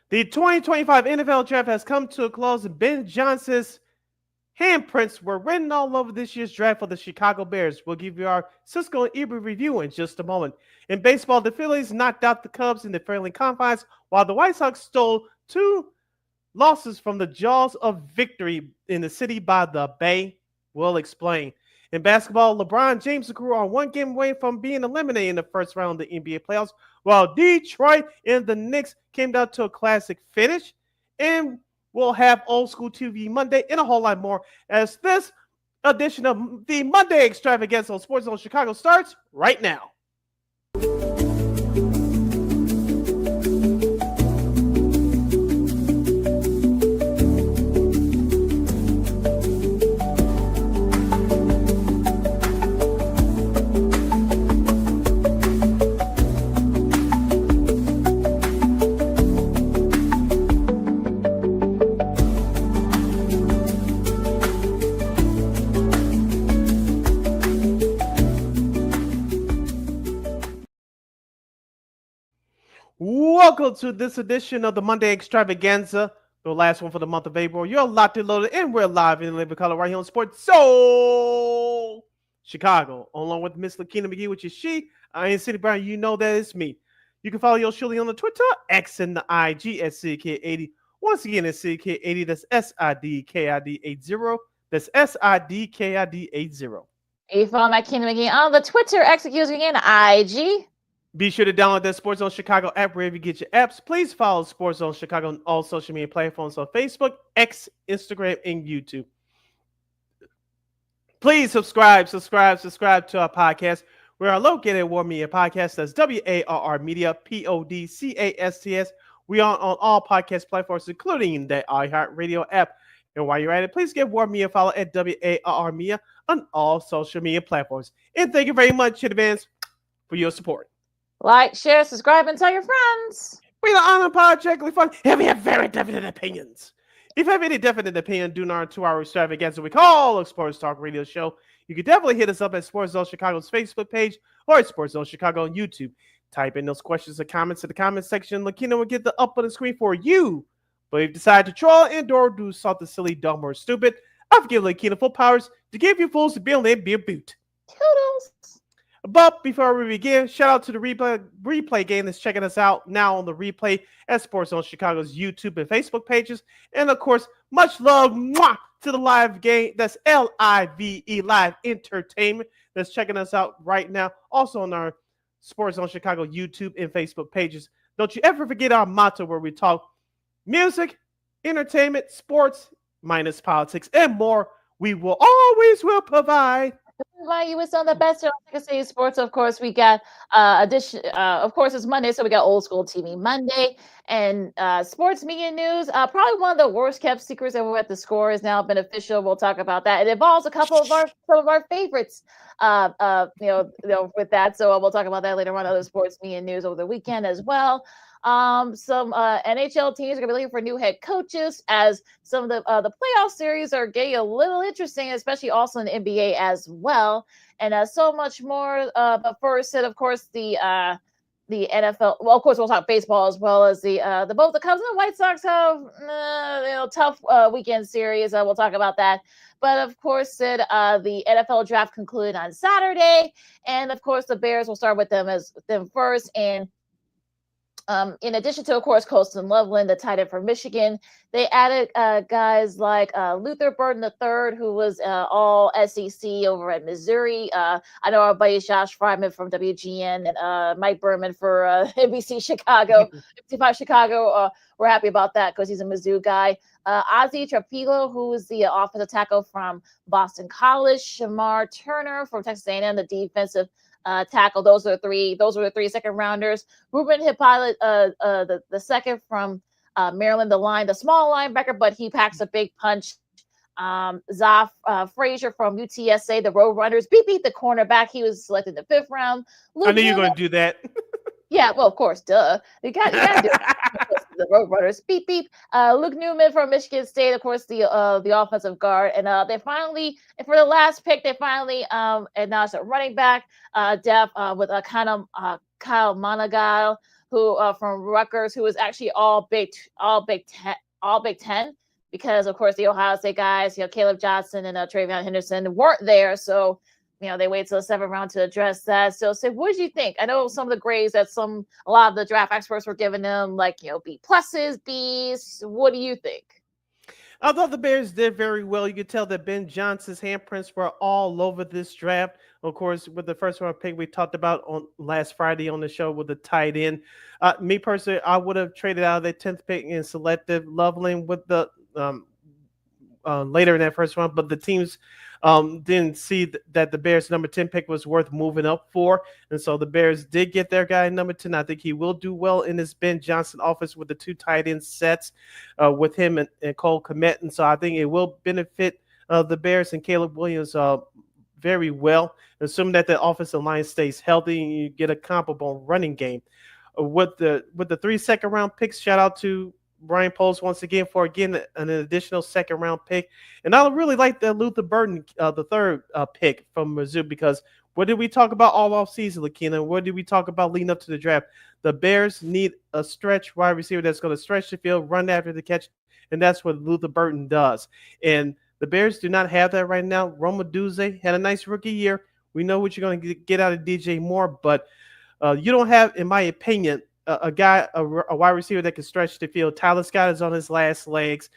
The 2025 NFL Draft has come to a close, and Ben Johnson's handprints were written all over this year's draft for the Chicago Bears. We'll give you our Cisco and Ebert review in just a moment. In baseball, the Phillies knocked out the Cubs in the friendly confines, while the White Sox stole two losses from the jaws of victory in the city by the Bay. We'll explain. In basketball, LeBron James grew on one game away from being eliminated in the first round of the NBA playoffs, while Detroit and the Knicks came down to a classic finish. And we'll have Old School TV Monday and a whole lot more as this edition of the Monday Extravaganza on Sports Zone Chicago starts right now. Welcome to this edition of the Monday Extravaganza, the last one for the month of April. You're locked and loaded, and we're live in living color right here on Sports Soul Chicago, along with Miss LaKeena McGee, which is she. I ain't Sidney Brown. You know that it's me. You can follow your Shirley on the Twitter, X, and the IG at CK80. Once again, it's CK80. That's SIDKID80. That's SIDKID80. You follow my Kingdom again on the Twitter, executes again, IG. Be sure to download that Sports Zone Chicago app wherever you get your apps. Please follow Sports Zone Chicago on all social media platforms on Facebook, X, Instagram, and YouTube. Please subscribe to our podcast. We are located at War Media Podcast. That's WARR Media, PODCASTS. We are on all podcast platforms, including the iHeartRadio app. And while you're at it, please give War Media a follow at WARR Media on all social media platforms. And thank you very much in advance for your support. Like, share, subscribe, and tell your friends. We are unapologetically fun, and we have very definite opinions. If you have any definite opinion, do not 2-hour extravaganza we call a Sports Talk Radio Show. You can definitely hit us up at Sports Zone Chicago's Facebook page or at Sports Zone Chicago on YouTube. Type in those questions or comments in the comment section. LaKeena will get the up on the screen for you. But if you decide to troll and or do something silly, dumb, or stupid, I've given LaKeena full powers to give you fools to be able to be a boot. Toodles. But before we begin, shout out to the replay game that's checking us out now on the replay at Sports Zone Chicago's YouTube and Facebook pages. And of course, much love to the live game. That's LIVE, Live Entertainment, that's checking us out right now. Also on our Sports Zone Chicago YouTube and Facebook pages. Don't you ever forget our motto where we talk music, entertainment, sports, minus politics, and more. We will always provide. You with some of the best on City Sports. Of course, we got of course, it's Monday, so we got Old School TV Monday and sports media news. Probably one of the worst kept secrets ever at the Score is now been official. We'll talk about that. It involves a couple of some of our favorites. With that, so we'll talk about that later on. Other sports media news over the weekend as well. Some NHL teams are going to be looking for new head coaches as some of the playoff series are getting a little interesting, especially also in the NBA as well, and so much more. But first, and of course, the NFL. Well, of course, we'll talk baseball as well as the both the Cubs and the White Sox have tough weekend series. We'll talk about that. But of course, the NFL draft concluded on Saturday, and of course, the Bears will start with them first. And in addition to, of course, Colston Loveland, the tight end from Michigan, they added guys like Luther Burden III, who was all SEC over at Missouri. I know our buddy Josh Fryman from WGN and Mike Berman for NBC Chicago, 55 Chicago. We're happy about that because he's a Mizzou guy. Ozzie Trapilo, who is the offensive tackle from Boston College. Shamar Turner from Texas A&M, the defensive tackle. Those were the three second rounders. Ruben Hippolyte, the second from Maryland, the small linebacker, but he packs a big punch. Zaf Frazier from UTSA, the Roadrunners. Beat the cornerback. He was selected in the 5th round. I knew you were going to do that. Yeah, well, of course, duh. You got to do it. The Roadrunners. Beep. Luke Newman from Michigan State, of course, the offensive guard. And they finally, for the last pick, announced a running back depth with Kyle Monagal who from Rutgers, who was actually all Big Ten, because of course the Ohio State guys, Caleb Johnson and Travion Henderson weren't there, so they wait till the seventh round to address that. So, what did you think? I know some of the grades that a lot of the draft experts were giving them, like B pluses, Bs. What do you think? Although the Bears did very well, you could tell that Ben Johnson's handprints were all over this draft. Of course, with the first round pick we talked about on last Friday on the show with the tight end. Me personally, I would have traded out of that 10th pick and selected Loveland with the later in that first round, but the teams didn't see that the Bears number 10 pick was worth moving up for. And so the Bears did get their guy number 10. I think he will do well in this Ben Johnson offense with the two tight end sets with him and Cole Kmet. And so I think it will benefit the Bears and Caleb Williams very well, assuming that the offensive line stays healthy and you get a comparable running game. With the 3 second round picks, shout out to Brian Poles once again for an additional second round pick. And I really like the Luther Burden, the third pick from Mizzou, because what did we talk about all off season, LaKeena? What did we talk about leading up to the draft? The Bears need a stretch wide receiver that's going to stretch the field, run after the catch, and that's what Luther Burden does. And the Bears do not have that right now. Roma Duze had a nice rookie year. We know what you're going to get out of DJ Moore, but you don't have, in my opinion, a wide receiver that can stretch the field. Tyler Scott is on his last legs.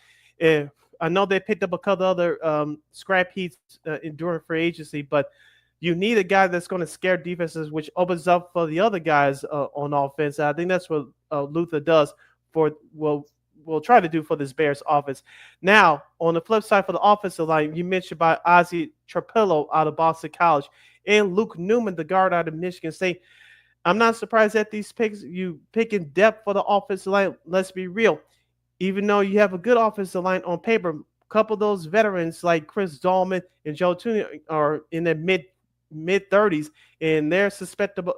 I know they picked up a couple other scrap heats during free agency, but you need a guy that's going to scare defenses, which opens up for the other guys on offense. I think that's what Luther does will try to do for this Bears offense. Now, on the flip side for the offensive line, you mentioned about Ozzie Trapillo out of Boston College and Luke Newman, the guard out of Michigan State. I'm not surprised at these picks. You picking depth for the offensive line. Let's be real. Even though you have a good offensive line on paper, a couple of those veterans like Chris Dahlman and Joe Tooney are in their mid 30s, and they're susceptible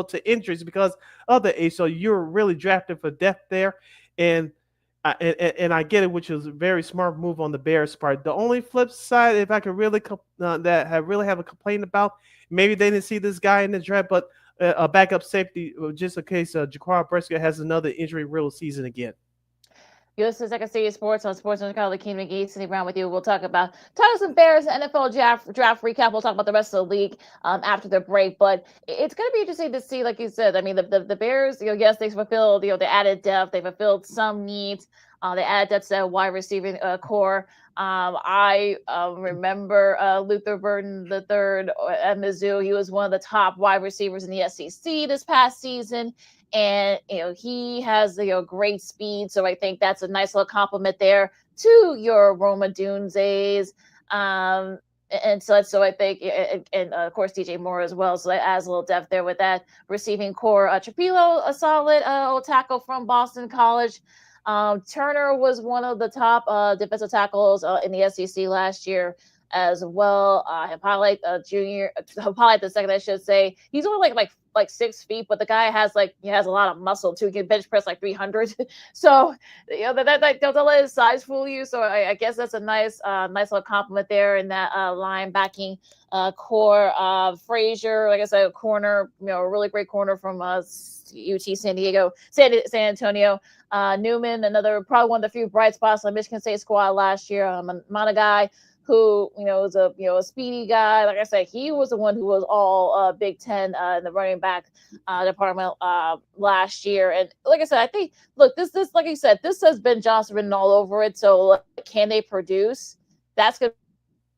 to injuries because of the age. So you're really drafted for depth there, and I get it, which is a very smart move on the Bears' part. The only flip side, if I could really have a complaint about, maybe they didn't see this guy in the draft, but a backup safety, just in case Jaquan Brisker has another injury-riddled season again. You listen to Second City Sports on Sports Chicago. LaKeena, McGee, Sidney Brown with you. We'll talk about Tigers and Bears, NFL draft recap. We'll talk about the rest of the league after the break. But it's going to be interesting to see, like you said. I mean, the Bears, yes, they fulfilled, they added depth, they fulfilled some needs. They added depth to that wide receiving core. I remember Luther Burden III at Mizzou. He was one of the top wide receivers in the SEC this past season. And, he has, great speed. So I think that's a nice little compliment there to your Roma Dunzes. And so I think, and of course, DJ Moore as well. So that adds a little depth there with that receiving core. Trapillo, a solid old tackle from Boston College. Turner was one of the top defensive tackles in the SEC last year as well. Hippolyte the second, I should say. He's only like 6 feet, but the guy has a lot of muscle too. He can bench press like 300. So that don't let his size fool you. So I guess that's a nice little compliment there in that linebacking core. Frazier, like I said, a corner, a really great corner from UT San Antonio. Newman, probably one of the few bright spots on the Michigan State squad last year. Monagai, who is a speedy guy. Like I said, he was the one who was all Big Ten in the running back department last year. And like I said, I think this like you said, this has Ben Johnson written all over it. So can they produce? That's gonna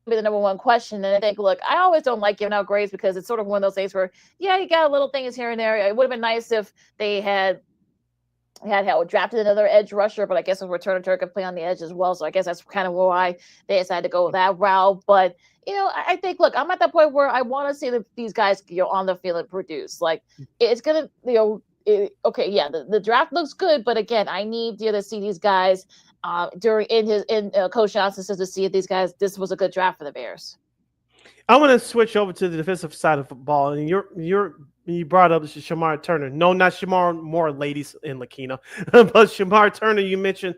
be the number one question. And I think, I always don't like giving out grades because it's sort of one of those things where, you got little things here and there. It would have been nice if they had drafted another edge rusher, but I guess if Turner could play on the edge as well. So I guess that's kind of why they decided to go that route. But, I think, I'm at that point where I want to see these guys, on the field and produce. It's going to, the draft looks good, but again, I need to see these guys in Coach Johnson's system to see if these guys, this was a good draft for the Bears. I want to switch over to the defensive side of football, and your you brought up Shamar Turner. No, not Shamar Moore, ladies in LaKeena, but Shamar Turner. You mentioned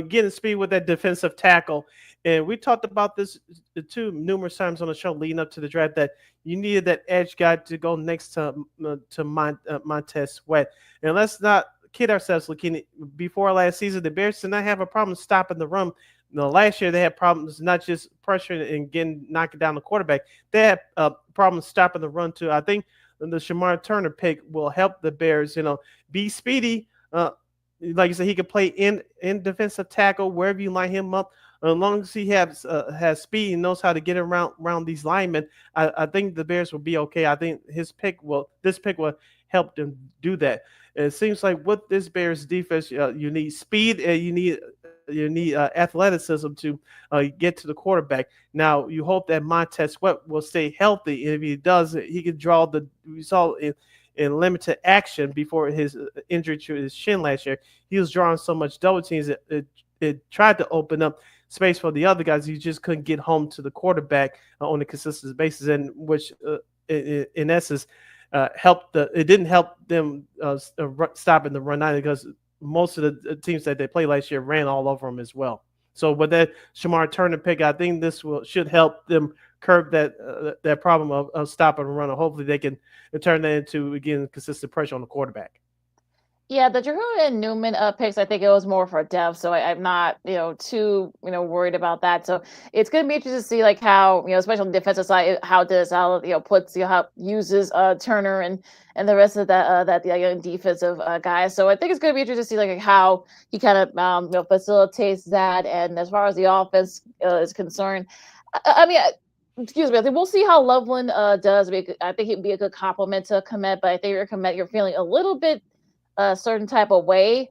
getting speed with that defensive tackle, and we talked about this too numerous times on the show leading up to the draft that you needed that edge guy to go next to Montez Sweat. And let's not kid ourselves, LaKeena. Before last season, the Bears did not have a problem stopping the run. Last year they had problems not just pressuring and knocking down the quarterback. They had problems stopping the run too. I think the Shamar Turner pick will help the Bears, be speedy. Like you said, he could play in defensive tackle wherever you line him up. As long as he has speed and knows how to get around these linemen, I think the Bears will be okay. I think this pick will help them do that. And it seems like with this Bears defense, you need speed and you need athleticism to get to the quarterback. Now, you hope that Montez Sweat will stay healthy. And if he does, he can draw the result in limited action before his injury to his shin last year. He was drawing so much double teams that it tried to open up space for the other guys. He just couldn't get home to the quarterback on a consistent basis, and which in essence it didn't help them stopping the run either, because most of the teams that they played last year ran all over them as well. So with that Shamar Turner pick, I think this should help them curb that problem of stopping and running. Hopefully they can turn that into, again, consistent pressure on the quarterback. Yeah, the Drew and Newman picks, I think it was more for depth, so I'm not, too, worried about that. So it's going to be interesting to see like how, especially on the defensive side, how uses Turner and the rest of that young defensive guys. So I think it's going to be interesting to see like how he kind of facilitates that. And as far as the offense is concerned, I mean. Excuse me. I think we'll see how Loveland does. I think he'd be a good compliment to Kmet, but I think you're feeling a little bit a certain type of way.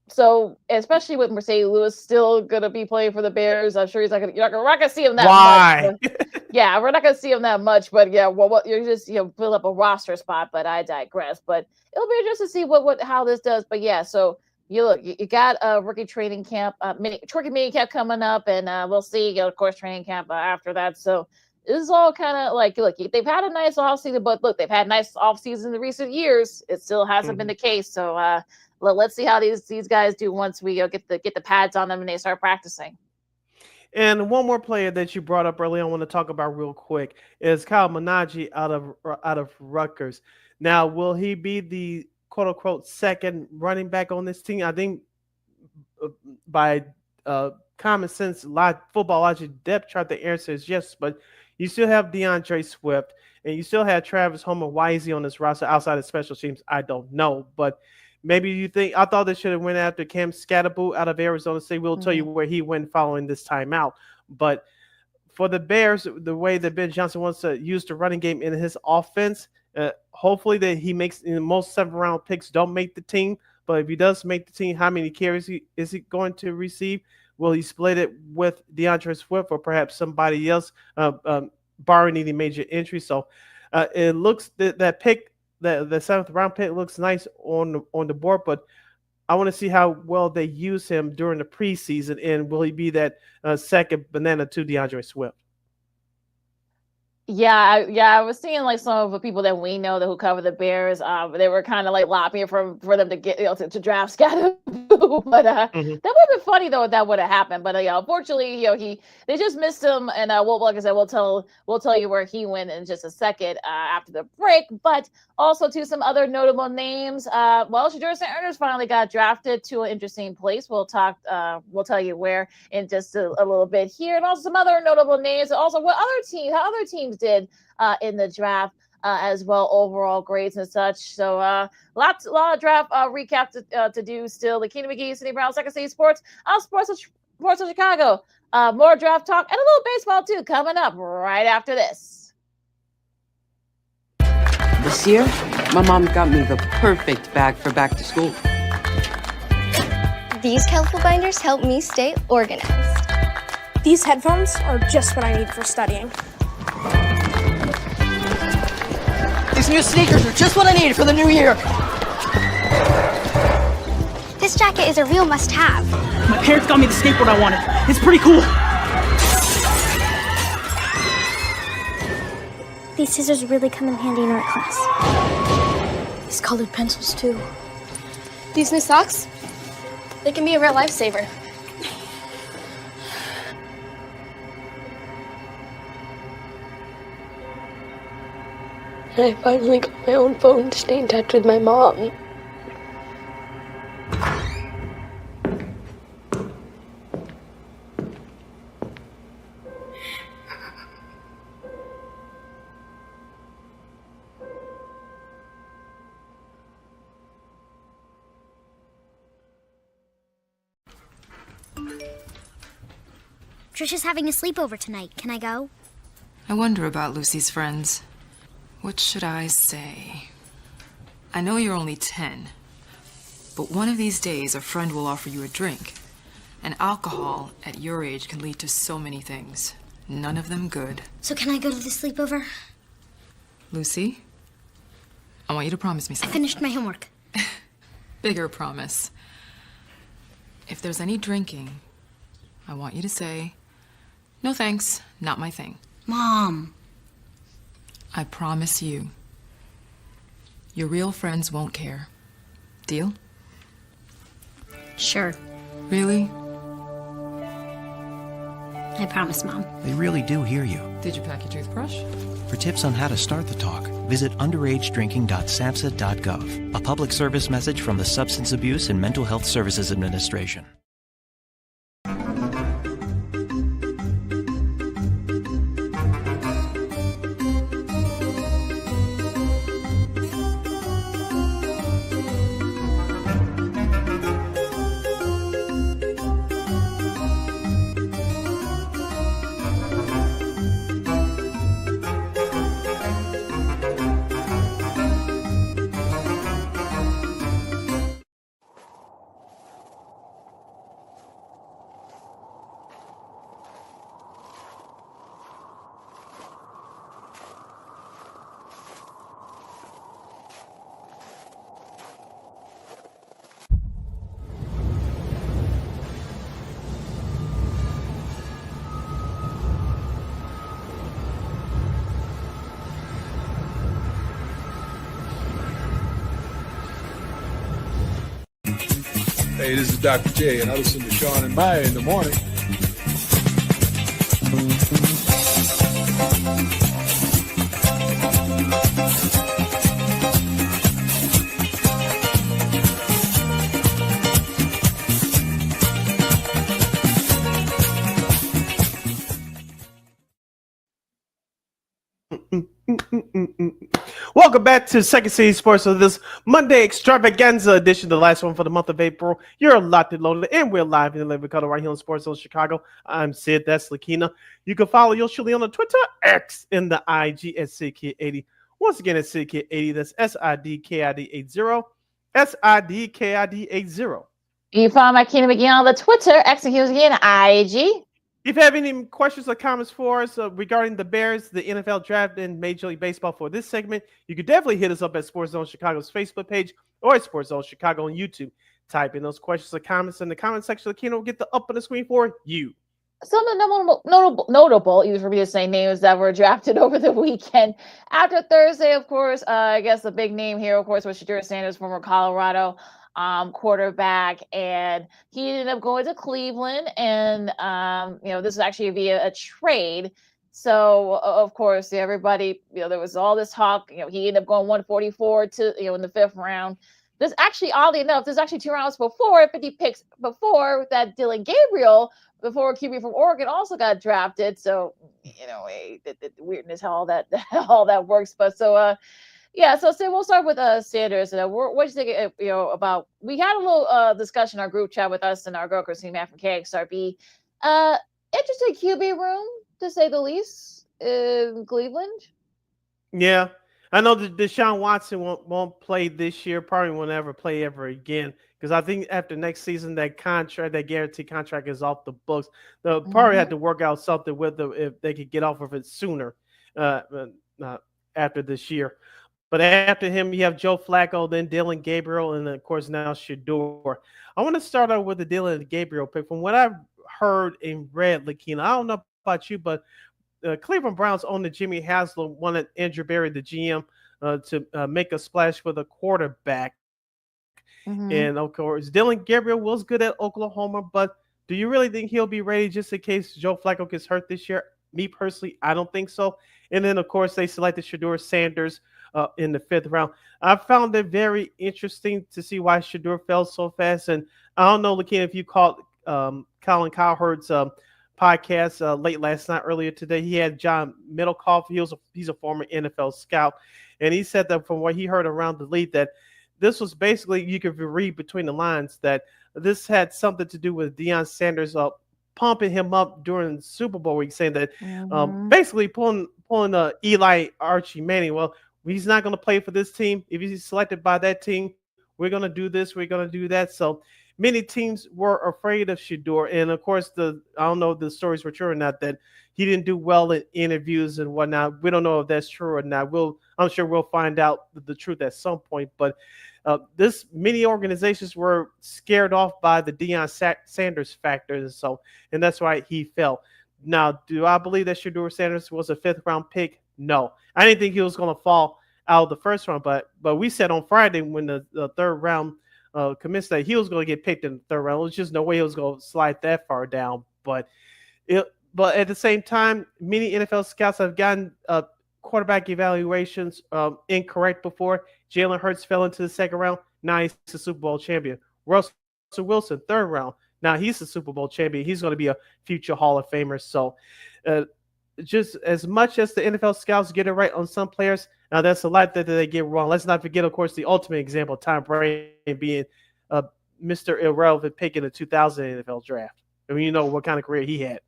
So especially with Mercedes Lewis still gonna be playing for the Bears, I'm sure you're not gonna see him that much. Yeah, we're not gonna see him that much. But yeah, well, you're just fill up a roster spot. But I digress. But it'll be interesting to see how this does. But yeah, so you got a rookie training camp, mini camp coming up, and we'll see. Of course, training camp after that. So this is all kind of like, look, they've had a nice off season, but look, they've had nice off season in recent years. It still hasn't been the case. So let's see how these guys do once we get the pads on them and they start practicing. And one more player that you brought up earlier, I want to talk about real quick, is Kyle Manaji out of Rutgers. Now, will he be the quote unquote second running back on this team? I think by common sense, football logic depth chart, the answer is yes, but you still have DeAndre Swift and you still have Travis Homer. Why is he on this roster outside of special teams? I don't know, but maybe you think, I thought they should have went after Cam Scatterboot out of Arizona State. We'll tell you where he went following this timeout. But for the Bears, the way that Ben Johnson wants to use the running game in his offense, hopefully that he makes, most 7th-round picks don't make the team. But if he does make the team, how many carries is he going to receive? Will he split it with DeAndre Swift or perhaps somebody else, barring any major injury? So it looks that pick, the 7th-round pick looks nice on the board, but I want to see how well they use him during the preseason, and will he be that second banana to DeAndre Swift? Yeah, I was seeing like some of the people that we know who cover the Bears. They were kind of like lobbying for them to get to draft Scatterboot, but that would have been funny though if that would have happened. But unfortunately, they just missed him, and like I said, we'll tell you where he went in just a second after the break. But also to some other notable names. Shedeur Sanders finally got drafted to an interesting place. We'll tell you where in just a little bit here, and also some other notable names. And also how other teams did in the draft as well, overall grades and such. So a lot of draft recap to do still. LaKeena McGee, Sidney Brown, Second City Sports, Sports of Chicago. More draft talk and a little baseball too coming up right after this. This year, my mom got me the perfect bag for back to school. These colorful binders help me stay organized. These headphones are just what I need for studying. These new sneakers are just what I need for the new year. This jacket is a real must-have. My parents got me the skateboard I wanted. It's pretty cool. These scissors really come in handy in art class. These colored pencils, too. These new socks, they can be a real lifesaver. And I finally got my own phone to stay in touch with my mom. Trisha's having a sleepover tonight. Can I go? I wonder about Lucy's friends. What should I say? I know you're only 10, but one of these days a friend will offer you a drink. And alcohol at your age can lead to so many things. None of them good. So can I go to the sleepover? Lucy, I want you to promise me I something. finished my homework. Bigger promise. If there's any drinking, I want you to say, "No thanks, not my thing." Mom. I promise you. Your real friends won't care. Deal? Sure. Really? I promise, Mom. They really do hear you. Did you pack your toothbrush? For tips on how to start the talk, visit underagedrinking.samhsa.gov. A public service message from the Substance Abuse and Mental Health Services Administration. Hey, this is Dr. J, and I listen to Sean and Maya in the morning. Welcome back to Second City Sports. So this Monday extravaganza edition, the last one for the month of April. You're locked and loaded, and we're live in the Living Color right here on Sports Zone Chicago. I'm Sid. That's LaKeena. You can follow Yoshili on the Twitter, X, and the IG at SidKid80. Once again, it's SidKid80. That's SIDKID80. SIDKID80. You find my Keena McGee on the Twitter, X and Hughes again, IG. If you have any questions or comments for us regarding the Bears, the NFL draft, and Major League Baseball for this segment, you can definitely hit us up at Sports Zone Chicago's Facebook page or at Sports Zone Chicago on YouTube. Type in those questions or comments in the comment section. LaKeena will get the up on the screen for you. Some of the notable, even for me to say names that were drafted over the weekend. After Thursday, of course, I guess the big name here, of course, was Shedeur Sanders, former Colorado quarterback, and he ended up going to Cleveland, and this is actually via a trade. So of course, everybody, there was all this talk. He ended up going 144 to in the 5th round. This actually, oddly enough, there's actually 2 rounds before, 50 picks before that. Dylan Gabriel, before QB from Oregon, also got drafted. So the weirdness how all that works. But so so we'll start with Sanders. What do you think? About, we had a little discussion in our group chat with us and our girl Christine Matt from KXRB. Interesting QB room, to say the least, in Cleveland. Yeah, I know that Deshaun Watson won't play this year. Probably won't ever play ever again, because I think after next season that guaranteed contract is off the books. They'll probably have to work out something with them if they could get off of it sooner after this year. But after him, you have Joe Flacco, then Dylan Gabriel, and of course now Shedeur. I want to start out with the Dylan Gabriel pick. From what I've heard and read, LaKeena, I don't know about you, but Cleveland Browns owner Jimmy Haslam wanted Andrew Berry, the GM, to make a splash for the quarterback. Mhm. And of course, Dylan Gabriel was good at Oklahoma, but do you really think he'll be ready just in case Joe Flacco gets hurt this year? Me personally, I don't think so. And then, of course, they selected Shador Sanders in the 5th round. I found it very interesting to see why Shador fell so fast. And I don't know, LaKeena, if you caught Colin Cowherd's podcast late last night, earlier today. He had John Middlecoff. He's a former NFL scout, and he said that from what he heard around the league, that this was basically, you could read between the lines, that this had something to do with Deion Sanders pumping him up during the Super Bowl week, saying that basically pulling Eli Archie Manning. Well, he's not going to play for this team. If he's selected by that team, we're going to do this, we're going to do that. So many teams were afraid of Shador. And of course, I don't know if the stories were true or not, that he didn't do well in interviews and whatnot. We don't know if that's true or not. I'm sure we'll find out the truth at some point. But many organizations were scared off by the Deion Sanders factor, and that's why he fell. Now, do I believe that Shador Sanders was a 5th round pick? No, I didn't think he was going to fall out of the 1st round. But we said on Friday, when the 3rd round commenced, that he was going to get picked in the 3rd round. There's just no way he was going to slide that far down. But at the same time, many NFL scouts have gotten quarterback evaluations incorrect before. Jalen Hurts fell into the 2nd round. Now he's the Super Bowl champion. Russell Wilson, 3rd round. Now he's the Super Bowl champion. He's going to be a future Hall of Famer. So just as much as the NFL scouts get it right on some players, now that's a lot that they get wrong. Let's not forget, of course, the ultimate example, Tom Brady being Mr. Irrelevant pick in the 2000 NFL draft. I mean, you know what kind of career he had.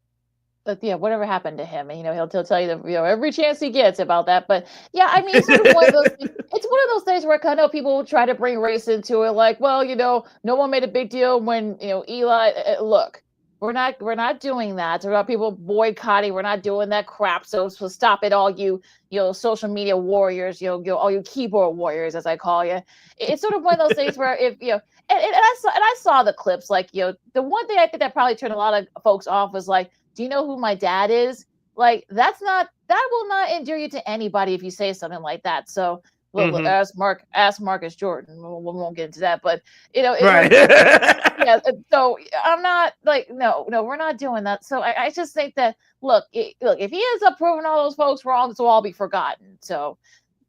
But yeah, whatever happened to him, and he'll tell you every chance he gets about that. But yeah, I mean, it's sort of one of those. It's one of those things where I know people try to bring race into it, like, well, no one made a big deal when Eli. Look, we're not doing that. It's about people boycotting. We're not doing that crap. So stop it, all you social media warriors, all you keyboard warriors, as I call you. It's sort of one of those things where if and I saw the clips, like the one thing I think that probably turned a lot of folks off was like, do you know who my dad is? Like, that will not endear you to anybody if you say something like that. So look, ask Marcus Jordan. We won't get into that, but right. Yeah. So I'm not like, no, we're not doing that. So I just think that look, if he ends up proving all those folks wrong, this will all be forgotten. So,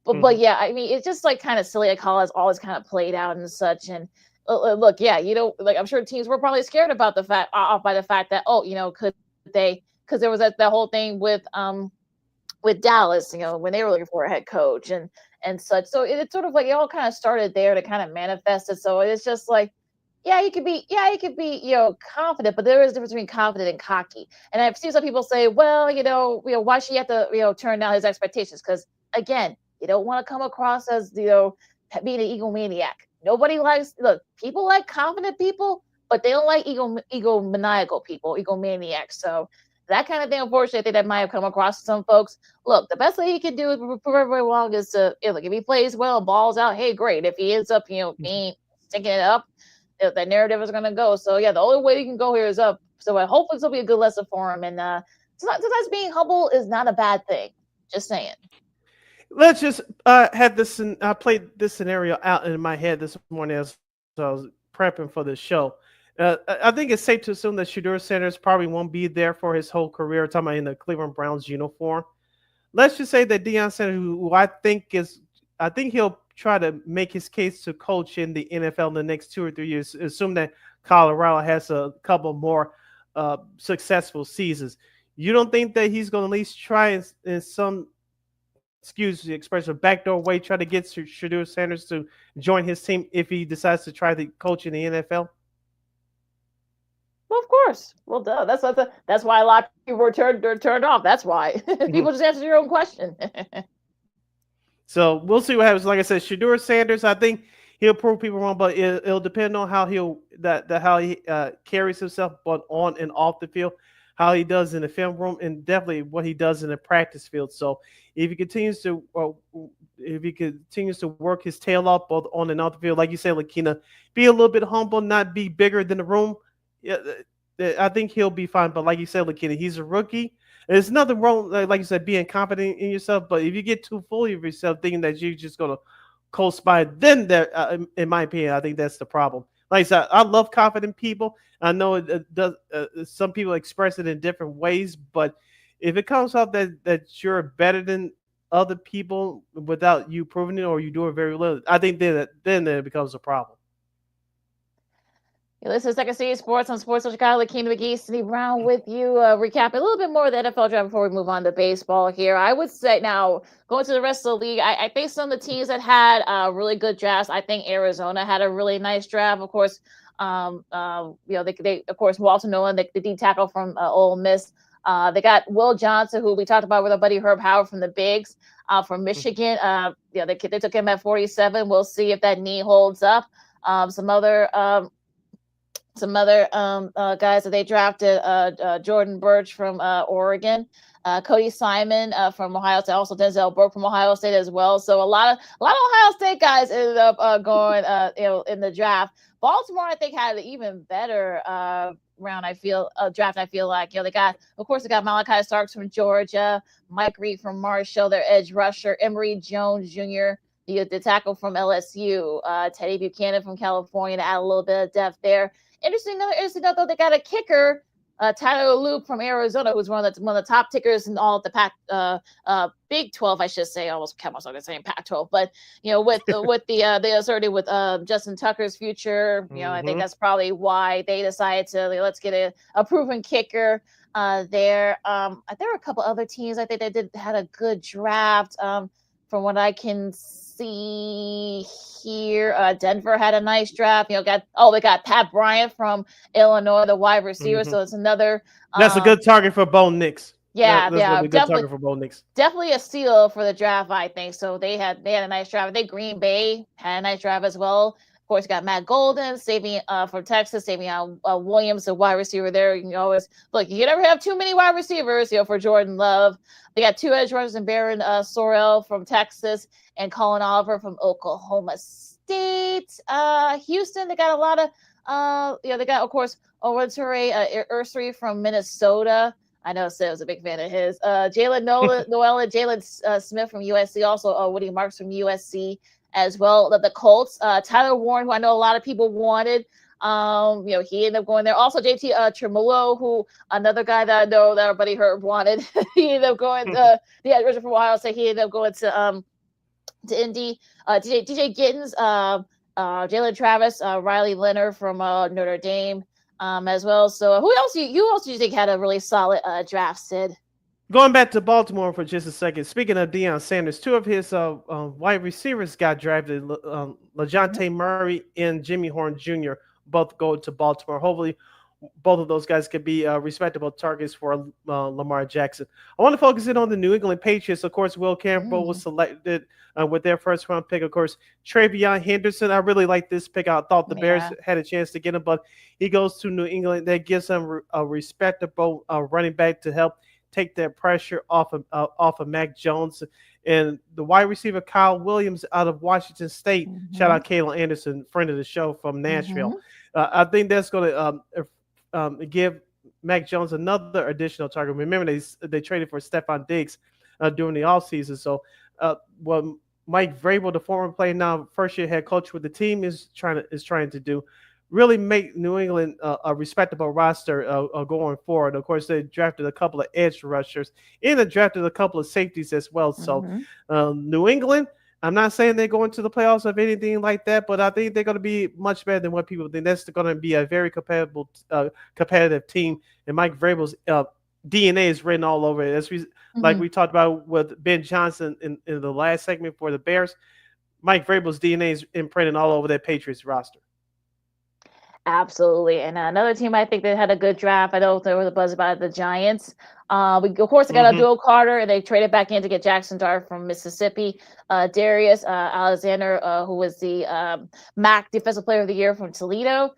but yeah, I mean, it's just like kind of silly, like how it's always kind of played out and such. And look, yeah, like I'm sure teams were probably scared about the fact that could they, because there was that whole thing with Dallas, when they were looking for a head coach and such. So it's sort of like it all kind of started there to kind of manifest it. So it's just like, you could be confident, but there is a difference between confident and cocky. And I've seen some people say, well, why should you have to turn down his expectations? Because again, you don't want to come across as being an egomaniac. Nobody people like confident people, but they don't like egomaniacal people, egomaniacs. So that kind of thing, unfortunately, I think that might have come across to some folks. Look, the best thing he can do to prove everybody wrong is to, look, if he plays well, balls out, hey, great. If he ends up, being sticking it up, that narrative is going to go. So yeah, the only way he can go here is up. So hopefully this will be a good lesson for him. And sometimes being humble is not a bad thing. Just saying. Let's just have this. I played this scenario out in my head this morning as I was prepping for the show. I think it's safe to assume that Shador Sanders probably won't be there for his whole career. Talking about in the Cleveland Browns uniform. Let's just say that Deion Sanders, who I think he'll try to make his case to coach in the NFL in the next 2 or 3 years. Assume that Colorado has a couple more successful seasons. You don't think that he's going to at least try in some, excuse the expression, backdoor way, try to get Shador Sanders to join his team if he decides to try to coach in the NFL? Well, of course. Well, duh. That's why a lot of people were turned off. That's why people just answer your own question. So we'll see what happens. Like I said, Shador Sanders, I think he'll prove people wrong, but it'll depend on how how he carries himself, but on and off the field, how he does in the film room, and definitely what he does in the practice field. So if he continues to work his tail off both on and off the field, like you said, LaKeena, be a little bit humble, not be bigger than the room. Yeah, I think he'll be fine. But like you said, LaKeena, he's a rookie. There's nothing wrong, like you said, being confident in yourself. But if you get too full of yourself, thinking that you're just gonna coast by, then there, in my opinion, I think that's the problem. Like I said, I love confident people. I know it does. Some people express it in different ways, but if it comes out that you're better than other people without you proving it, or you do it very little, I think then it becomes a problem. You listen to Second City Sports on Sports of Chicago. LaKeena, McGee, Sidney Brown with you. Recapping a little bit more of the NFL draft before we move on to baseball here. I would say now, going to the rest of the league, I think some of the teams that had really good drafts, I think Arizona had a really nice draft. Of course, they of course, Walter Nolan, the D tackle from Ole Miss. They got Will Johnson, who we talked about with our buddy Herb Howard from the Bigs from Michigan. They took him at 47. We'll see if that knee holds up. Some other guys that they drafted, Jordan Birch from Oregon, Cody Simon from Ohio State, also Denzel Burke from Ohio State as well. So a lot of Ohio State guys ended up going in the draft. Baltimore, I think, had an even better draft. I feel like they got Malachi Starks from Georgia, Mike Reed from Marshall, their edge rusher, Emory Jones Jr., the tackle from LSU, Teddy Buchanan from California to add a little bit of depth there. Interesting note, though, they got a kicker, Tyler Loop from Arizona, who's one of the top kickers in all of the Big 12, I should say. I almost kept myself saying Pac-12, but with they asserted with Justin Tucker's future, I think that's probably why they decided to let's get a proven kicker there. There were a couple other teams I think that had a good draft. From what I can see here, Denver had a nice draft. They got Pat Bryant from Illinois, the wide receiver. So it's another. That's a good target for Bo Nix. Yeah, that's a good target for Bo Nix. Definitely a steal for the draft, I think. So they had a nice draft. I think Green Bay had a nice draft as well. Of course, you got Matt Golden, from Texas, Savion Williams, the wide receiver there. You can always look. You can never have too many wide receivers. For Jordan Love, they got two edge rushers in Baron Sorrell from Texas and Colin Oliver from Oklahoma State. Houston, they got a lot of. They got, of course, Orenture Ursary from Minnesota. I know Sid was a big fan of his. Jalen Noel and Jalen Smith from USC. Also, Woody Marks from USC as well. The Colts, Tyler Warren, who I know a lot of people wanted. He ended up going there. Also, JT Tremulo, who another guy that I know that our buddy Herb wanted. He ended up going. Richard from Ohio State. He ended up going to Indy. DJ Gittens, Jalen Travis, Riley Leonard from Notre Dame. As well. So who else do you think had a really solid draft, Sid? Going back to Baltimore for just a second. Speaking of Deion Sanders, two of his wide receivers got drafted. LaJohntay Murray and Jimmy Horn Jr. both go to Baltimore. Hopefully, both of those guys could be respectable targets for Lamar Jackson. I want to focus in on the New England Patriots. Of course, Will Campbell was selected with their first round pick. Of course, Travion Henderson. I really like this pick. I thought the Bears had a chance to get him, but he goes to New England. That gives them a respectable running back to help take that pressure off of Mac Jones. And the wide receiver Kyle Williams out of Washington State. Shout out Kayla Anderson, friend of the show from Nashville. I think that's going to give Mac Jones another additional target. Remember, they traded for Stephon Diggs during the offseason. So what Mike Vrabel, the former player, now first-year head coach with the team, is trying to do, really make New England a respectable roster going forward. Of course, they drafted a couple of edge rushers and they drafted a couple of safeties as well. So New England, I'm not saying they're going to the playoffs or anything like that, but I think they're going to be much better than what people think. That's going to be a very competitive team, and Mike Vrabel's DNA is written all over it. As like we talked about with Ben Johnson in the last segment for the Bears, Mike Vrabel's DNA is imprinted all over that Patriots roster. Absolutely. And another team I think that had a good draft. I know there was a buzz about the Giants. Of course, they got Abdul Carter, and they traded back in to get Jackson Dart from Mississippi. Darius Alexander, who was the MAC Defensive Player of the Year from Toledo.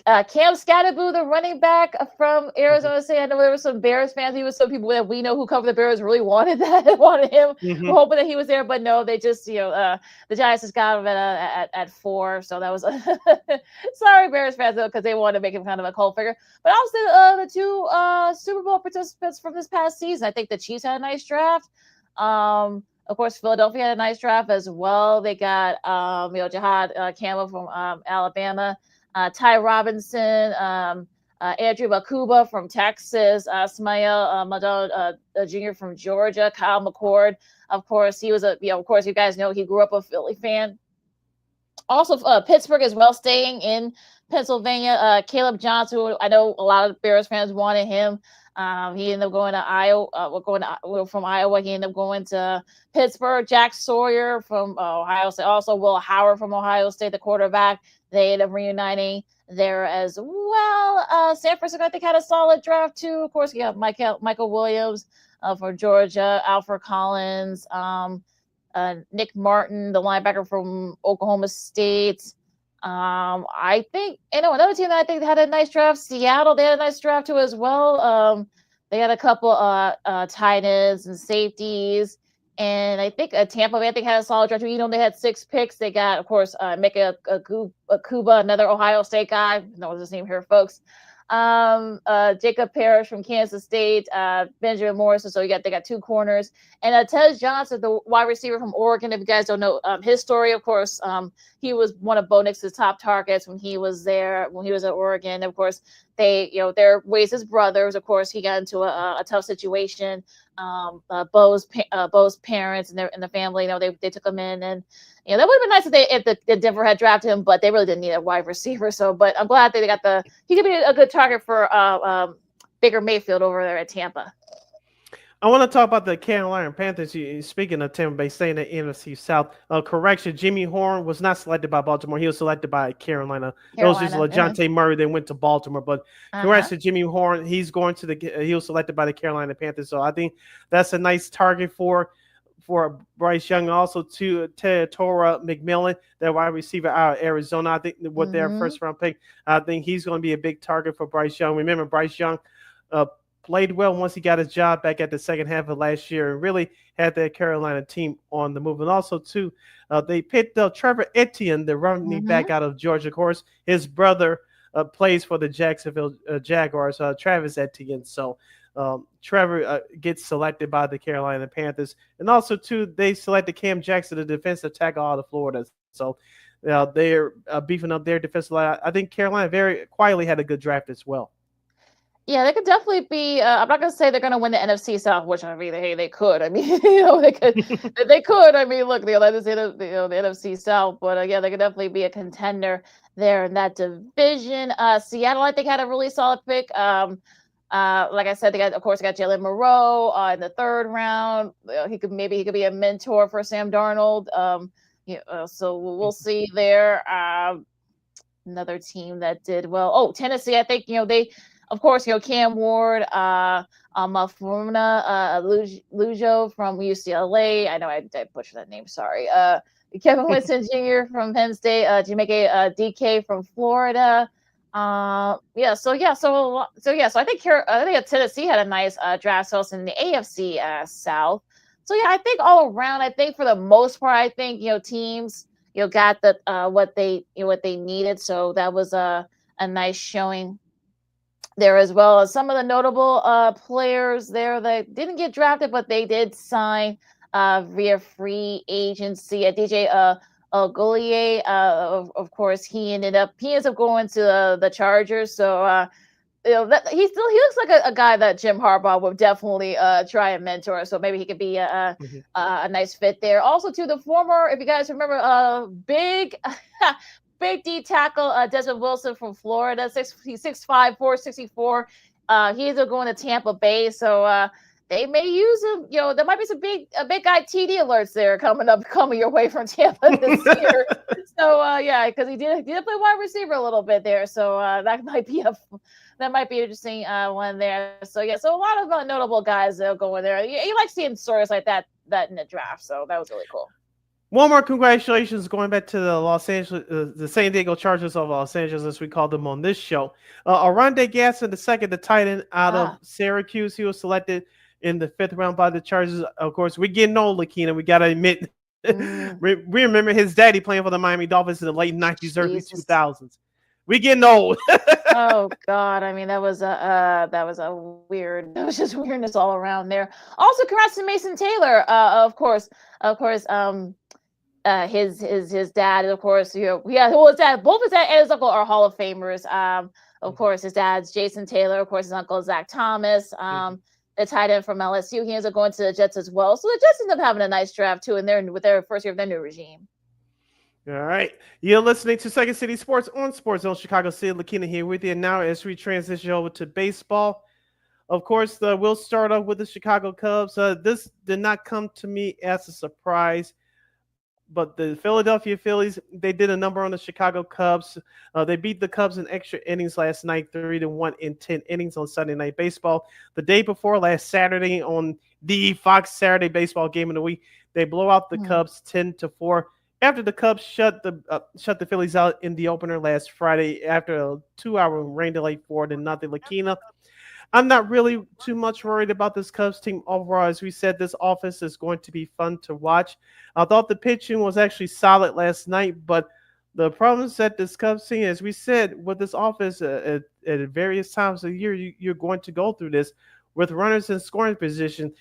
Cam Scatterboo, the running back from Arizona State. I know there were some Bears fans, even some people that we know who cover the Bears really wanted him. Mhm. We're hoping that he was there, but no, they just, the Giants just got him at 4. So that was sorry, Bears fans, though, because they wanted to make him kind of a cult figure. But also the 2 Super Bowl participants from this past season. I think the Chiefs had a nice draft. Of course, Philadelphia had a nice draft as well. They got Jahad Campbell from Alabama. Ty Robinson, Andrew Bakuba from Texas, Smael Madon Jr. from Georgia, Kyle McCord. Of course, he was of course, you guys know he grew up a Philly fan. Also, Pittsburgh as well, staying in Pennsylvania. Caleb Johnson, who I know a lot of Bears fans wanted him. He ended up going to Iowa. From Iowa. He ended up going to Pittsburgh. Jack Sawyer from Ohio State. Also, Will Howard from Ohio State, the quarterback. They ended up reuniting there as well. San Francisco, I think, had a solid draft too. Of course, you got Michael Williams for Georgia, Alfred Collins, Nick Martin, the linebacker from Oklahoma State. I think, another team that I think had a nice draft, Seattle, they had a nice draft too as well. They had a couple tight ends and safeties. And I think Tampa Bay, I think, had a solid draft. They had 6 picks. They got, of course, Mika Akuba, another Ohio State guy. No, his name here, folks. Jacob Parrish from Kansas State, Benjamin Morrison. So they got 2 corners. And Tez Johnson, the wide receiver from Oregon. If you guys don't know his story, of course, he was one of Bo Nix's top targets when he was at Oregon. Of course, they're raised as brothers. Of course, he got into a tough situation. Bo's parents and the family, they took him in, and that would have been nice if Denver had drafted him, but they really didn't need a wide receiver. So, but I'm glad they got he could be a good target for Baker Mayfield over there at Tampa. I want to talk about the Carolina Panthers. Speaking of Tampa Bay, staying in the NFC South. Correction, Jimmy Horn was not selected by Baltimore. He was selected by Carolina. It was just LaJohntay Murray. They went to Baltimore. But congrats to Jimmy Horn. He was selected by the Carolina Panthers. So I think that's a nice target for Bryce Young. Also to Tora McMillan, their wide receiver out of Arizona. I think with their first round pick, I think he's going to be a big target for Bryce Young. Remember, Bryce Young played well once he got his job back at the second half of last year and really had that Carolina team on the move. And also, too, they picked Trevor Etienne, the running back out of Georgia. Of course, his brother plays for the Jacksonville Jaguars, Travis Etienne. So Trevor gets selected by the Carolina Panthers. And also, too, they selected Cam Jackson, the defensive tackle out of Florida. So they're beefing up their defensive line. I think Carolina very quietly had a good draft as well. Yeah, they could definitely be. I'm not going to say they're going to win the NFC South, which I mean, hey, they could. I mean, they could. They could. I mean, look, the NFC South, but yeah, they could definitely be a contender there in that division. Seattle, I think, had a really solid pick. Like I said, they got Jalen Moreau in the 3rd round. He could be a mentor for Sam Darnold. So we'll see there. Another team that did well. Oh, Tennessee, I think they. Of course, Cam Ward, Mafuna Lujo from UCLA. I know I butchered that name. Sorry. Kevin Winston Jr. from Penn State. Jamaica DK from Florida. So I think Tennessee had a nice draft source in the AFC South. So yeah, I think all around, I think for the most part, I think teams got what they needed. So that was a nice showing there as well. As some of the notable players there that didn't get drafted, but they did sign via free agency. DJ Golier, of course, he ends up going to the Chargers. So he looks like a guy that Jim Harbaugh would definitely try and mentor. So maybe he could be a nice fit there. Also, to the former, if you guys remember, big D tackle Desmond Wilson from Florida, 6'5", 464. He's going to Tampa Bay, so they may use him. There might be some big guy TD alerts there coming your way from Tampa this year. So yeah, because he did play wide receiver a little bit there, so that might be an interesting one there. So yeah, so a lot of notable guys going there. You like seeing stories like that in the draft, so that was really cool. One more congratulations going back to the San Diego Chargers of Los Angeles, as we call them on this show. Oronde Gasson II, the tight end out of Syracuse, he was selected in the 5th round by the Chargers. Of course, we're getting old, LaKeena. We got to admit, we remember his daddy playing for the Miami Dolphins in the late 90s, early 2000s. We getting old. Oh God! I mean, that was a weird. That was just weirdness all around there. Also, congrats to Mason Taylor. Of course. His dad, of course, well, his dad, both his dad and his uncle are Hall of Famers. Of course, his dad's Jason Taylor. Of course, his uncle Zach Thomas. The tight end from LSU. He ends up going to the Jets as well. So the Jets end up having a nice draft too, with their first year of their new regime. All right. You're listening to Second City Sports on Sports Zone Chicago City. LaKeena here with you. And now as we transition over to baseball, of course, we'll start off with the Chicago Cubs. This did not come to me as a surprise, but the Philadelphia Phillies, they did a number on the Chicago Cubs. They beat the Cubs in extra innings last night, 3-1 in 10 innings on Sunday Night Baseball. The day before, last Saturday, on the Fox Saturday Baseball Game of the Week, they blow out the Cubs 10-4. After the Cubs shut the Phillies out in the opener last Friday after a 2-hour rain delay, 4-0. LaKeena, I'm not really too much worried about this Cubs team overall. As we said, this offense is going to be fun to watch. I thought the pitching was actually solid last night, but the problems that this Cubs team, as we said, with this offense at various times of the year, you're going to go through this with runners in scoring position.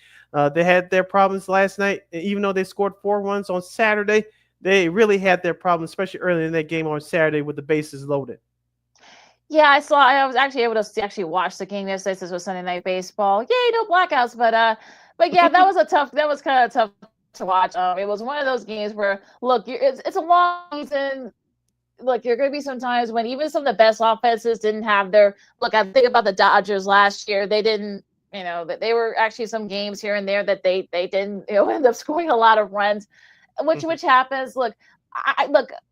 They had their problems last night, even though they scored 4 runs on Saturday. They really had their problems, especially early in that game on Saturday with the bases loaded. Yeah, I was actually able to actually watch the game yesterday. This was Sunday Night Baseball. Yay, no blackouts, but yeah, that was kind of tough to watch. It was one of those games where, look, it's a long season. Look, you're going to be some times when even some of the best offenses didn't have their look. I think about the Dodgers last year. They didn't, that they were actually some games here and there that they didn't, end up scoring a lot of runs. Which happens. Look,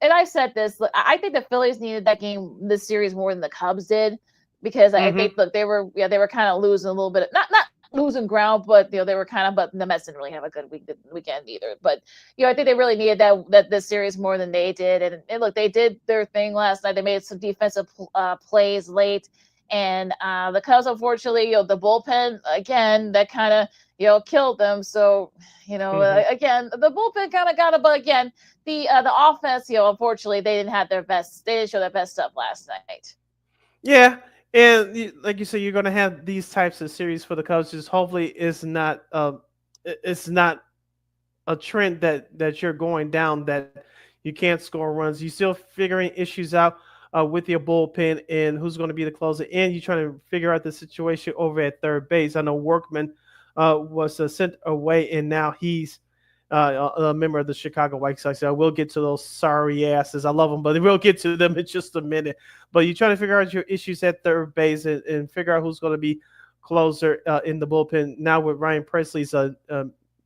and I said this. Look, I think the Phillies needed that game, this series, more than the Cubs did, because I think they were kind of losing a little bit, not losing ground, but they were kind of. But the Mets didn't really have a good weekend either. But I think they really needed that this series more than they did. And look, they did their thing last night. They made some defensive plays late, and the Cubs, unfortunately, the bullpen again that kind of killed them. So, again, the bullpen kind of got it, but again, the offense, unfortunately, they didn't show their best stuff last night. Yeah, and like you said, you're going to have these types of series for the Cubs. Just hopefully, it's not a trend that you're going down, that you can't score runs. You're still figuring issues out with your bullpen and who's going to be the closer, and you're trying to figure out the situation over at third base. I know Workman was sent away, and now he's a member of the Chicago White Sox. We'll get to those sorry asses. I love them, but we'll get to them in just a minute. But you're trying to figure out your issues at third base and figure out who's going to be closer in the bullpen. Now with Ryan Presley's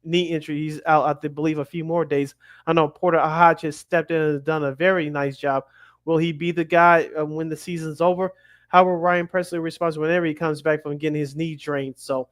knee injury, he's out, I believe, a few more days. I know Porter Hodge has stepped in and done a very nice job. Will he be the guy when the season's over? How will Ryan Presley respond whenever he comes back from getting his knee drained? So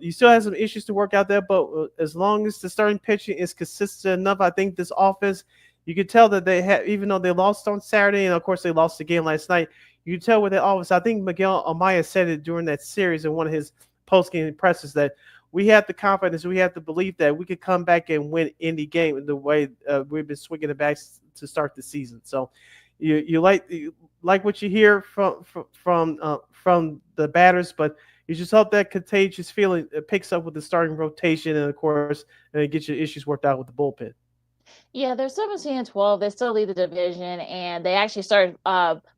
you still have some issues to work out there, but as long as the starting pitching is consistent enough, I think this offense, you can tell that they have, even though they lost on Saturday, and of course they lost the game last night, you can tell with that offense. I think Miguel Amaya said it during that series in one of his post-game presses that we have the confidence, we have the belief that we could come back and win any game the way we've been swinging it back to start the season. So you like what you hear from the batters, but you just hope that contagious feeling picks up with the starting rotation, and of course, get your issues worked out with the bullpen. Yeah, they're 17-12. They still lead the division, and they actually started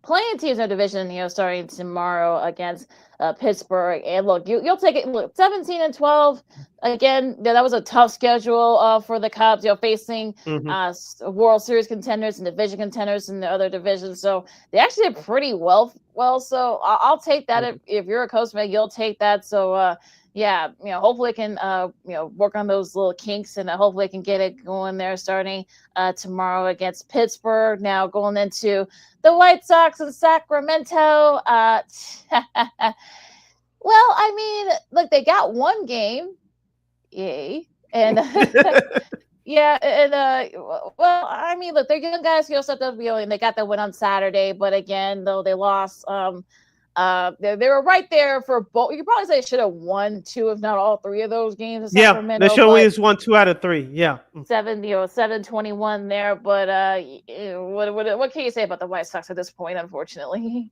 playing teams in their division, starting tomorrow against Pittsburgh. And look, you'll take it. Look, 17-12. Again, that was a tough schedule for the Cubs. Facing World Series contenders and division contenders in the other divisions. So they actually did pretty well. So I'll take that. If you're a Cubs fan, you'll take that. So. Yeah, hopefully it can, work on those little kinks, and hopefully it can get it going there starting tomorrow against Pittsburgh. Now going into the White Sox in Sacramento. Well, I mean, look, they got one game, yay, and Yeah, and well, I mean, look, they're young guys. Stepped up, and they got the win on Saturday. But again, though they lost, they were right there for both. You could probably say should have won two, if not all three of those games in Yeah, the Sacramento. show But is 1-2 out of 3. Yeah. 7-21 there. But what can you say about the White Sox at this point? Unfortunately.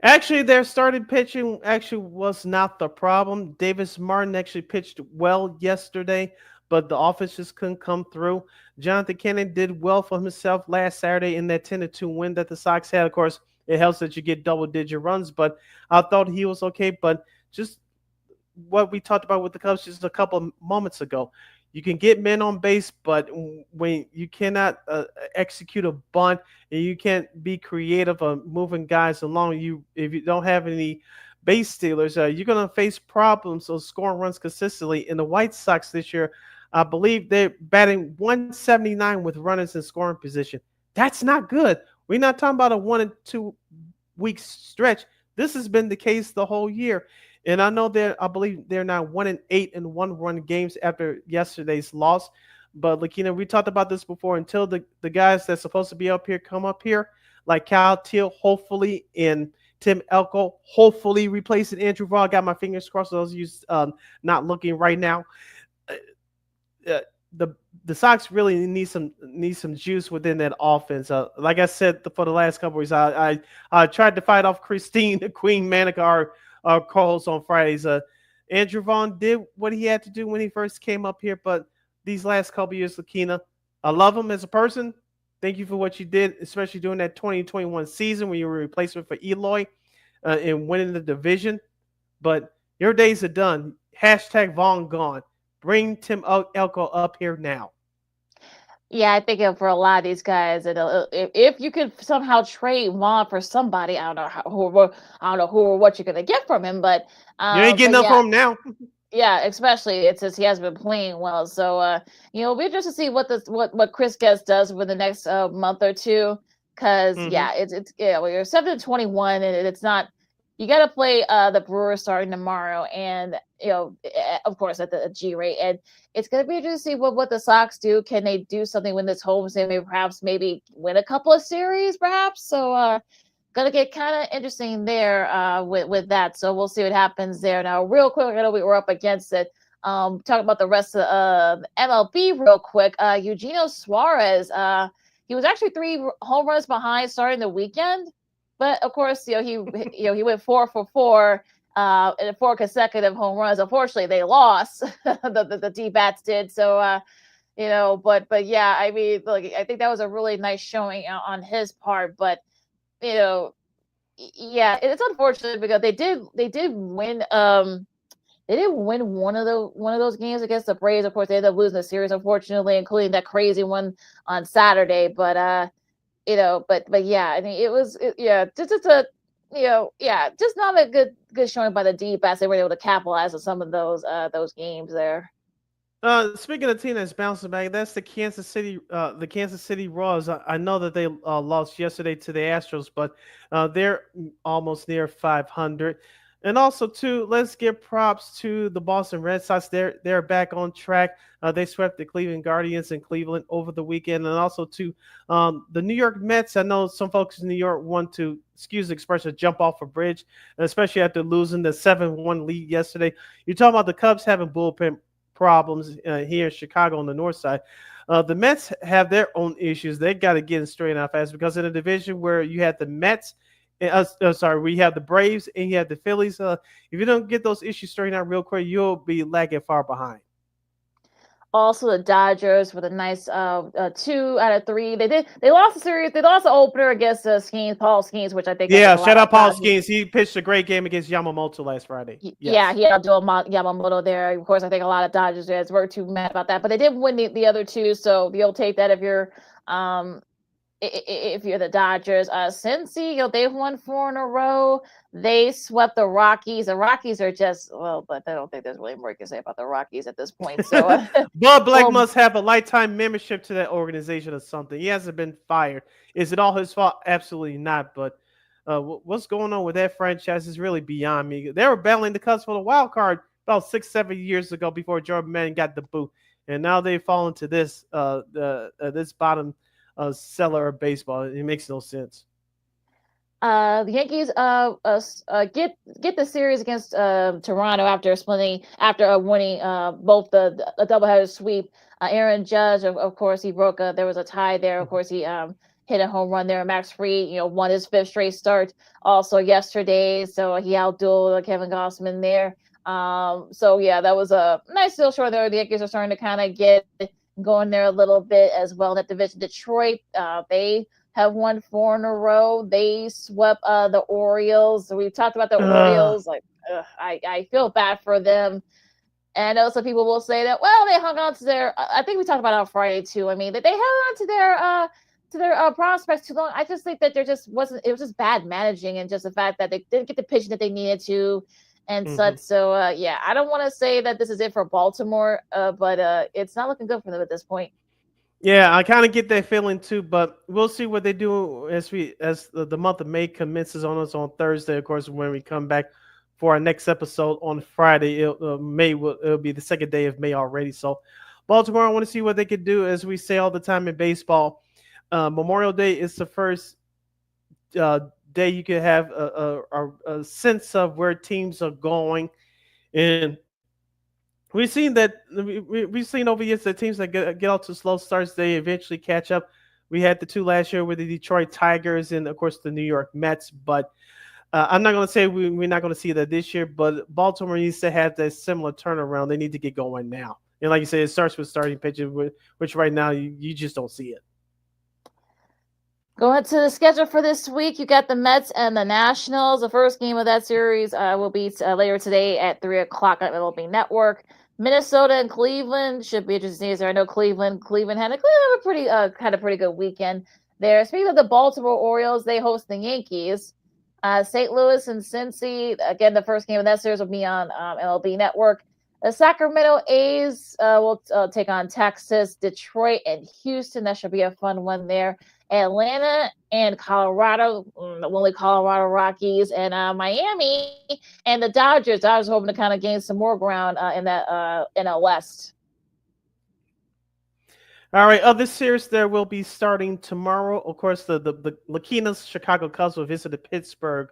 Actually, their starting pitching actually was not the problem. Davis Martin actually pitched well yesterday, but the offense just couldn't come through. Jonathan Kennedy did well for himself last Saturday in that 10-2 win that the Sox had. Of course, it helps that you get double-digit runs, but I thought he was okay. But just what we talked about with the Cubs just a couple of moments ago. You can get men on base, but when you cannot execute a bunt and you can't be creative of moving guys along, if you don't have any base stealers, you're going to face problems of scoring runs consistently. In the White Sox this year, I believe they're batting 179 with runners in scoring position. That's not good. We're not talking about a 1 and 2 week stretch. This has been the case the whole year. And I know I believe they're now 1-8 in 1-run games after yesterday's loss. But LaKeena, we talked about this before. Until the guys that's supposed to be up here come up here, like Kyle Teal, hopefully, and Tim Elko, hopefully replacing Andrew Vaughn. Got my fingers crossed. Those of you not looking right now. The Sox really need some juice within that offense. Like I said for the last couple of weeks, I tried to fight off Christine, the Queen Manica, our calls on Fridays. Andrew Vaughn did what he had to do when he first came up here, but these last couple of years, LaKeena, I love him as a person. Thank you for what you did, especially during that 2021 season when you were a replacement for Eloy and winning the division. But your days are done. Hashtag Vaughn gone. Bring Tim Elko up here now. Yeah, I think for a lot of these guys, if you could somehow trade Vaughn for somebody, I don't know who or what you're gonna get from him, but you ain't getting up from him now. Yeah, especially since he has been playing well. So it'll be interesting to see what Chris Guest does for the next month or two. Because it's you're 7-21, and it's not. You got to play the Brewers starting tomorrow, and of course at the G rate, and it's going to be interesting to see what the Sox do. Can they do something when this home series? Maybe win a couple of series, perhaps. So going to get kind of interesting there with that. So we'll see what happens there. Now, real quick, I know we're up against it. Talk about the rest of MLB real quick. Eugenio Suarez, he was actually 3 home runs behind starting the weekend. But of course, he went 4 for 4 in 4 consecutive home runs. Unfortunately, they lost. the D-bats did. So, but yeah, I mean, look, I think that was a really nice showing on his part. But yeah, it's unfortunate because they did win. They didn't win one of those games against the Braves. Of course, they ended up losing the series, unfortunately, including that crazy one on Saturday. But but yeah, I mean, just not a good showing by the D-bats. They were able to capitalize on some of those games there. Speaking of team that's bouncing back, that's the Kansas City Royals. I know that they lost yesterday to the Astros, but they're almost near 500. And also, too, let's give props to the Boston Red Sox. They're back on track. They swept the Cleveland Guardians in Cleveland over the weekend. And also, to the New York Mets. I know some folks in New York want to, excuse the expression, jump off a bridge, especially after losing the 7-1 lead yesterday. You're talking about the Cubs having bullpen problems here in Chicago on the north side. The Mets have their own issues. They got to get it straightened out fast because in a division where you had the Mets, we have the Braves and you have the Phillies. If you don't get those issues straightened out real quick, you'll be lagging far behind. Also, the Dodgers with a nice 2 out of 3. They lost the series. They lost the opener against Paul Skeens, which I think. Yeah, shout out Paul Skeens. He pitched a great game against Yamamoto last Friday. Yes. Yeah, he outdueled Yamamoto there. Of course, I think a lot of Dodgers fans were too mad about that, but they did win the other 2, so you'll take that if you're the Dodgers. Cincy, they've won 4 in a row. They swept the Rockies. The Rockies are just, but I don't think there's really more you can say about the Rockies at this point. So, Bud Black must have a lifetime membership to that organization or something. He hasn't been fired. Is it all his fault? Absolutely not. But what's going on with that franchise is really beyond me. They were battling the Cubs for the wild card about 6-7 years ago before Jordan Manning got the boot. and now they fall into this this bottom cellar of baseball. It makes no sense. The Yankees get the series against Toronto after winning both the doubleheader sweep. Aaron Judge, of course, he broke. There was a tie there. Of course, he hit a home run there. Max Fried, won his 5th straight start also yesterday, so he outdueled Kevin Gausman there. So yeah, that was a nice little short there. The Yankees are starting to kind of get going there a little bit as well. In that division, Detroit, they have won 4 in a row. They swept the Orioles. So we talked about the Orioles. I feel bad for them. And I know some people will say that, well, they hung on to their. I think we talked about it on Friday too. I mean, that they held on to their prospects too long. I just think that there just wasn't. It was just bad managing, and just the fact that they didn't get the pitching that they needed to, and such. So yeah, I don't want to say that this is it for Baltimore, but it's not looking good for them at this point. Yeah, I kind of get that feeling too, but we'll see what they do as the month of May commences on us on Thursday. Of course, when we come back for our next episode on Friday, it'll be the 2nd day of May already. So, Baltimore, I want to see what they can do. As we say all the time in baseball, Memorial Day is the first day you can have a sense of where teams are going, and we've seen that we've seen over years that teams that get off to slow starts, they eventually catch up. We had the 2 last year with the Detroit Tigers and, of course, the New York Mets. But I'm not going to say we're not going to see that this year. But Baltimore needs to have that similar turnaround. They need to get going now. And like you said, it starts with starting pitching, which right now you just don't see it. Going to the schedule for this week, you got the Mets and the Nationals. The first game of that series will be later today at 3 o'clock on MLB Network. Minnesota and Cleveland should be interesting. I know Cleveland had a pretty good weekend there. Speaking of the Baltimore Orioles, they host the Yankees. St. Louis and Cincy, again, the first game of that series will be on MLB Network. The Sacramento A's will take on Texas, Detroit, and Houston. That should be a fun one there. Atlanta and Colorado, only Colorado Rockies, and Miami and the Dodgers. Dodgers hoping to kind of gain some more ground in that NL West. All right, other series there will be starting tomorrow. Of course, the LaKeena's Chicago Cubs will visit the Pittsburgh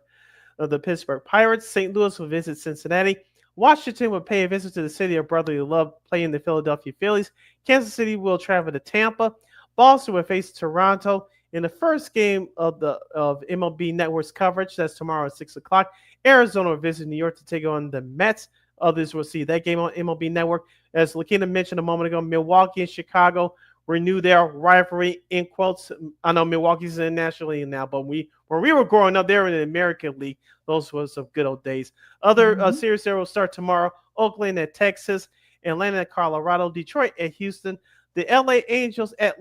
Pirates. St. Louis will visit Cincinnati. Washington will pay a visit to the city of brotherly love, playing the Philadelphia Phillies. Kansas City will travel to Tampa. Boston will face Toronto in the first game of MLB Network's coverage. That's tomorrow at 6 o'clock. Arizona will visit New York to take on the Mets. Others will see that game on MLB Network. As LaKeena mentioned a moment ago, Milwaukee and Chicago renew their rivalry, in quotes. I know Milwaukee's in the National League now, but when we were growing up, they were in the American League. Those were some good old days. Other series there will start tomorrow. Oakland at Texas, Atlanta at Colorado, Detroit at Houston, the LA Angels at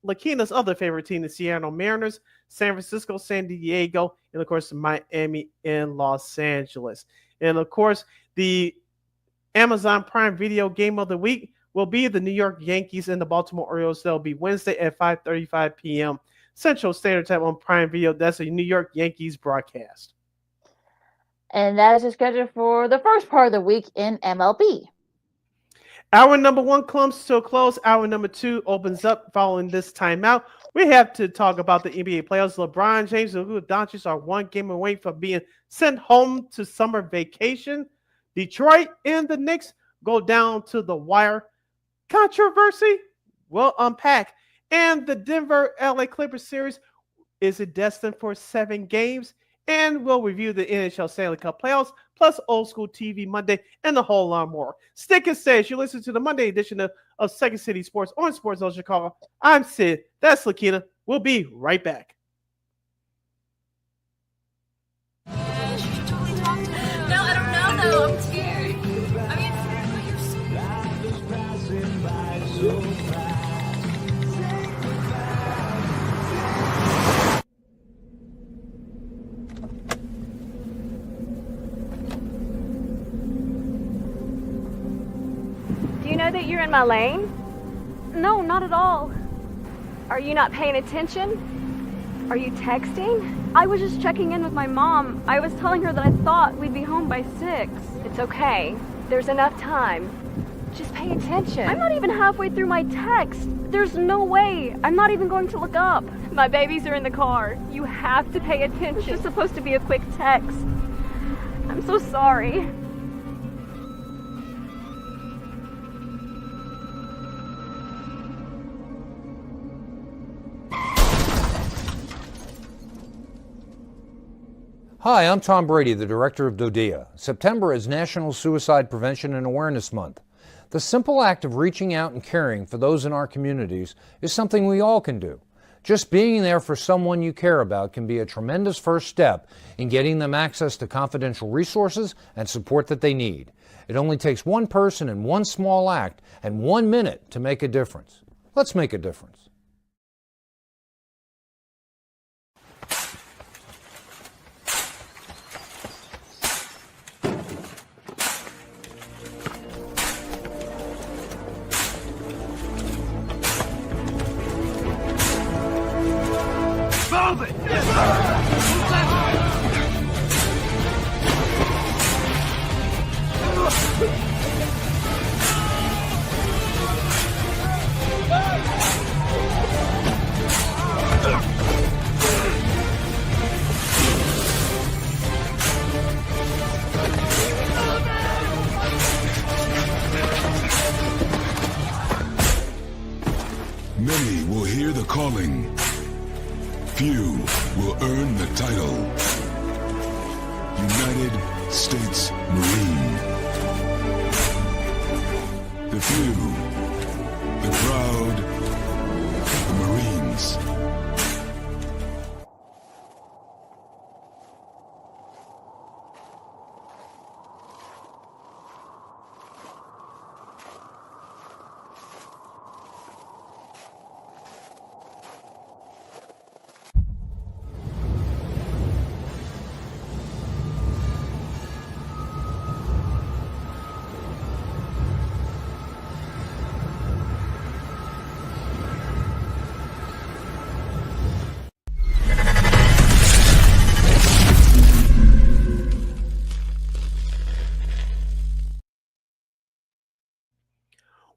LaKeena's other favorite team, the Seattle Mariners, San Francisco, San Diego, and, of course, Miami and Los Angeles. And, of course, the Amazon Prime Video Game of the Week will be the New York Yankees and the Baltimore Orioles. That'll be Wednesday at 5:35 p.m. Central Standard Time on Prime Video. That's a New York Yankees broadcast. And that is the schedule for the first part of the week in MLB. Hour number 1 comes to a close. Hour number 2 opens up following this timeout. We have to talk about the NBA playoffs. LeBron James and Luka Doncic are 1 game away from being sent home to summer vacation. Detroit and the Knicks go down to the wire. Controversy? We'll unpack. And the Denver-LA Clippers series, is it destined for 7 games? And we'll review the NHL Stanley Cup playoffs, plus Old School TV Monday, and a whole lot more. Stick and stay as you listen to the Monday edition of Second City Sports on Sports Zone Chicago. I'm Sid. That's LaKeena. We'll be right back. No, I don't know, though. I'm scared. I mean, you're Do you know that you're in my lane? No, not at all. Are you not paying attention? Are you texting? I was just checking in with my mom. I was telling her that I thought we'd be home by 6. It's okay. There's enough time. Just pay attention. I'm not even halfway through my text. There's no way. I'm not even going to look up. My babies are in the car. You have to pay attention. It's just supposed to be a quick text. I'm so sorry. Hi, I'm Tom Brady, the director of DODEA. September is National Suicide Prevention and Awareness Month. The simple act of reaching out and caring for those in our communities is something we all can do. Just being there for someone you care about can be a tremendous first step in getting them access to confidential resources and support that they need. It only takes one person and one small act and 1 minute to make a difference. Let's make a difference. Many will hear the calling. Few will earn the title. United States Marine. The few, the proud, the Marines.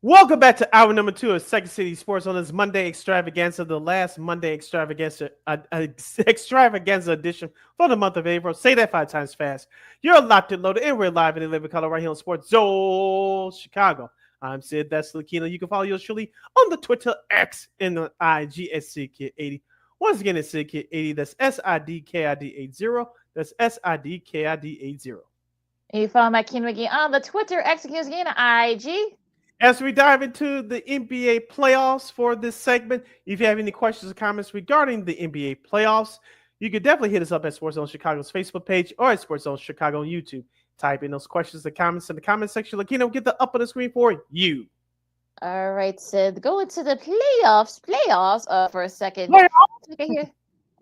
Welcome back to hour number 2 of Second City Sports on this Monday extravaganza, the last Monday extravaganza edition for the month of April. Say that 5 times fast. You're locked and loaded, and we're live in the living color right here on Sports Zone Chicago. I'm Sid, that's LaKeena. You can follow yours truly on the Twitter, X, and the IG at SidKid80. Once again, it's SidKid80. That's SIDKID80. That's SIDKID80. You can follow McGee on the Twitter, X, and IG. As we dive into the NBA playoffs for this segment, if you have any questions or comments regarding the NBA playoffs, you can definitely hit us up at Sports Zone Chicago's Facebook page or at Sports Zone Chicago on YouTube. Type in those questions and comments in the comment section. LaKeena will get the up on the screen for you. All right, Sid. Go into the playoffs for a second.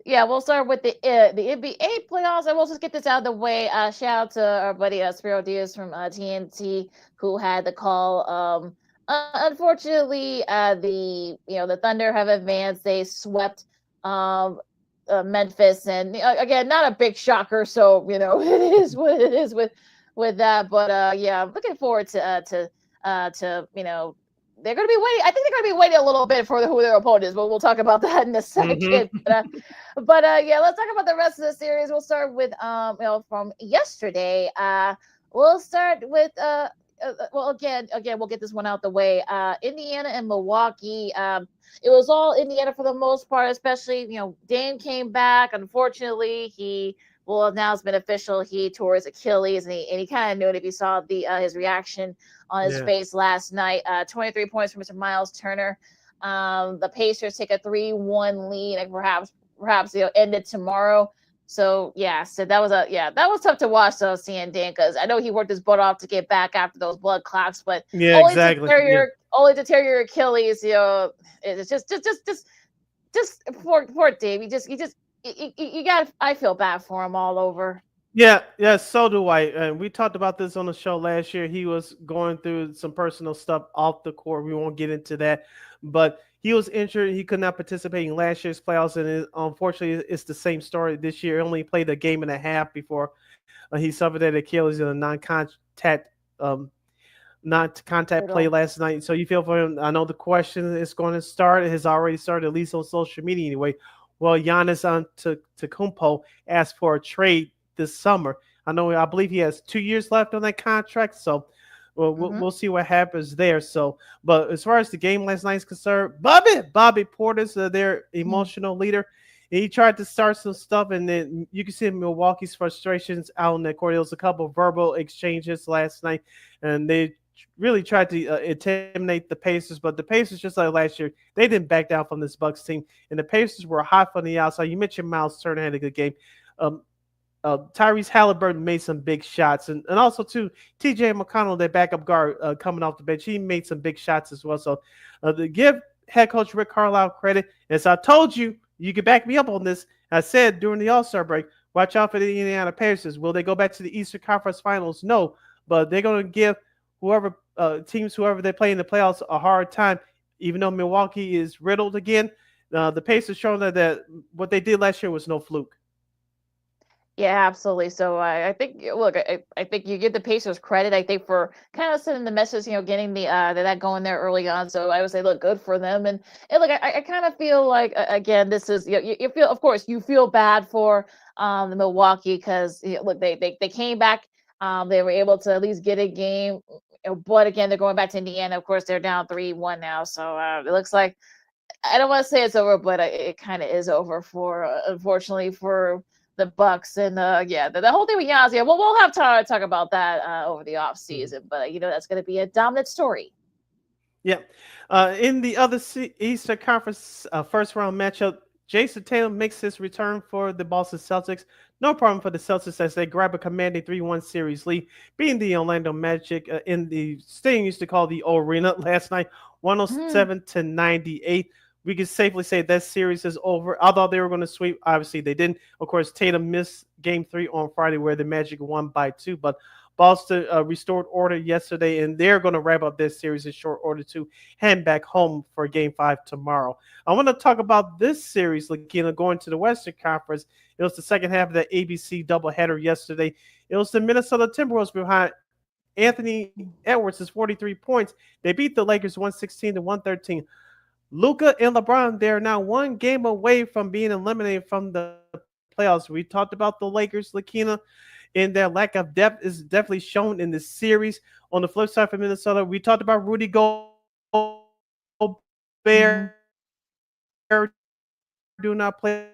Yeah, we'll start with the NBA playoffs, and we'll just get this out of the way. Shout out to our buddy Spiro Diaz from TNT, who had the call. Unfortunately, the Thunder have advanced. They swept Memphis, and again, not a big shocker. So it is what it is with that. But yeah, I'm looking forward to they're going to be waiting. I think they're going to be waiting a little bit for who their opponent is, but we'll talk about that in a second. Mm-hmm. But yeah, let's talk about the rest of the series. We'll start with from yesterday. We'll start with well, again, we'll get this one out the way. Indiana and Milwaukee. It was all Indiana for the most part, especially Dame came back. Unfortunately, now it's been official. He tore his Achilles, and he kind of knew it if you saw his reaction on his face last night. 23 points for Mr. Miles Turner. The Pacers take a 3-1 lead, and perhaps ended tomorrow. So yeah, that was tough to watch though, seeing Dan, because I know he worked his butt off to get back after those blood clots, but only to tear your Achilles. It's just poor Dave. You got. I feel bad for him all over. Yeah, so do I. And we talked about this on the show last year. He was going through some personal stuff off the court. We won't get into that, but he was injured. He could not participate in last year's playoffs, and unfortunately, it's the same story this year. He only played a game and a half before he suffered that Achilles in a non-contact not to contact play Brutal. last night. So you feel for him. I know the question is going to start. It has already started, at least on social media anyway. Well, Giannis Antetokounmpo asked for a trade this summer. I believe he has 2 years left on that contract. So we'll see what happens there. So, but as far as the game last night is concerned, Bobby Portis, their emotional leader, he tried to start some stuff, and then you can see Milwaukee's frustrations out on the court. There was a couple of verbal exchanges last night, and they really tried to intimidate the Pacers. But the Pacers, just like last year, they didn't back down from this Bucks team, and the Pacers were hot from the outside. You mentioned Miles Turner had a good game. Tyrese Halliburton made some big shots, and also too TJ McConnell, their backup guard, coming off the bench, he made some big shots as well. So to give head coach Rick Carlisle credit, as I told you, you can back me up on this. I said during the All-Star break, watch out for the Indiana Pacers. Will they go back to the Eastern Conference Finals? No, but they're going to give whoever they play in the playoffs a hard time, even though Milwaukee is riddled again. The Pacers showing that what they did last year was no fluke. Yeah, absolutely. So I think, look, I think you give the Pacers credit, I think, for kind of sending the message, getting that going there early on. So I would say, look, good for them. And look, I kind of feel like, again, this is, you feel, of course, you feel bad for the Milwaukee because, look, they came back. They were able to at least get a game. But again, they're going back to Indiana. Of course, they're down 3-1 now. So it looks like, I don't want to say it's over, but it kind of is over unfortunately, for the Bucks. And the whole thing with Giannis. Yeah, well, we'll have time to talk about that over the off season. But that's going to be a dominant story. Yeah. In the other Eastern Conference first round matchup, Jason Tatum makes his return for the Boston Celtics. No problem for the Celtics as they grab a commanding 3-1 series lead, beating the Orlando Magic in the stadium used to call the Arena last night, 107-98. We can safely say that series is over. Although they were going to sweep, obviously they didn't. Of course, Tatum missed Game 3 on Friday where the Magic won by 2, but Boston restored order yesterday, and they're going to wrap up this series in short order to head back home for Game 5 tomorrow. I want to talk about this series, LaKeena, going to the Western Conference. It was the second half of the ABC doubleheader yesterday. It was the Minnesota Timberwolves behind Anthony Edwards' 43 points. They beat the Lakers 116-113. Luka and LeBron, they're now one game away from being eliminated from the playoffs. We talked about the Lakers, LaKeena, and their lack of depth is definitely shown in this series. On the flip side for Minnesota, we talked about Rudy Gobert doing our playoff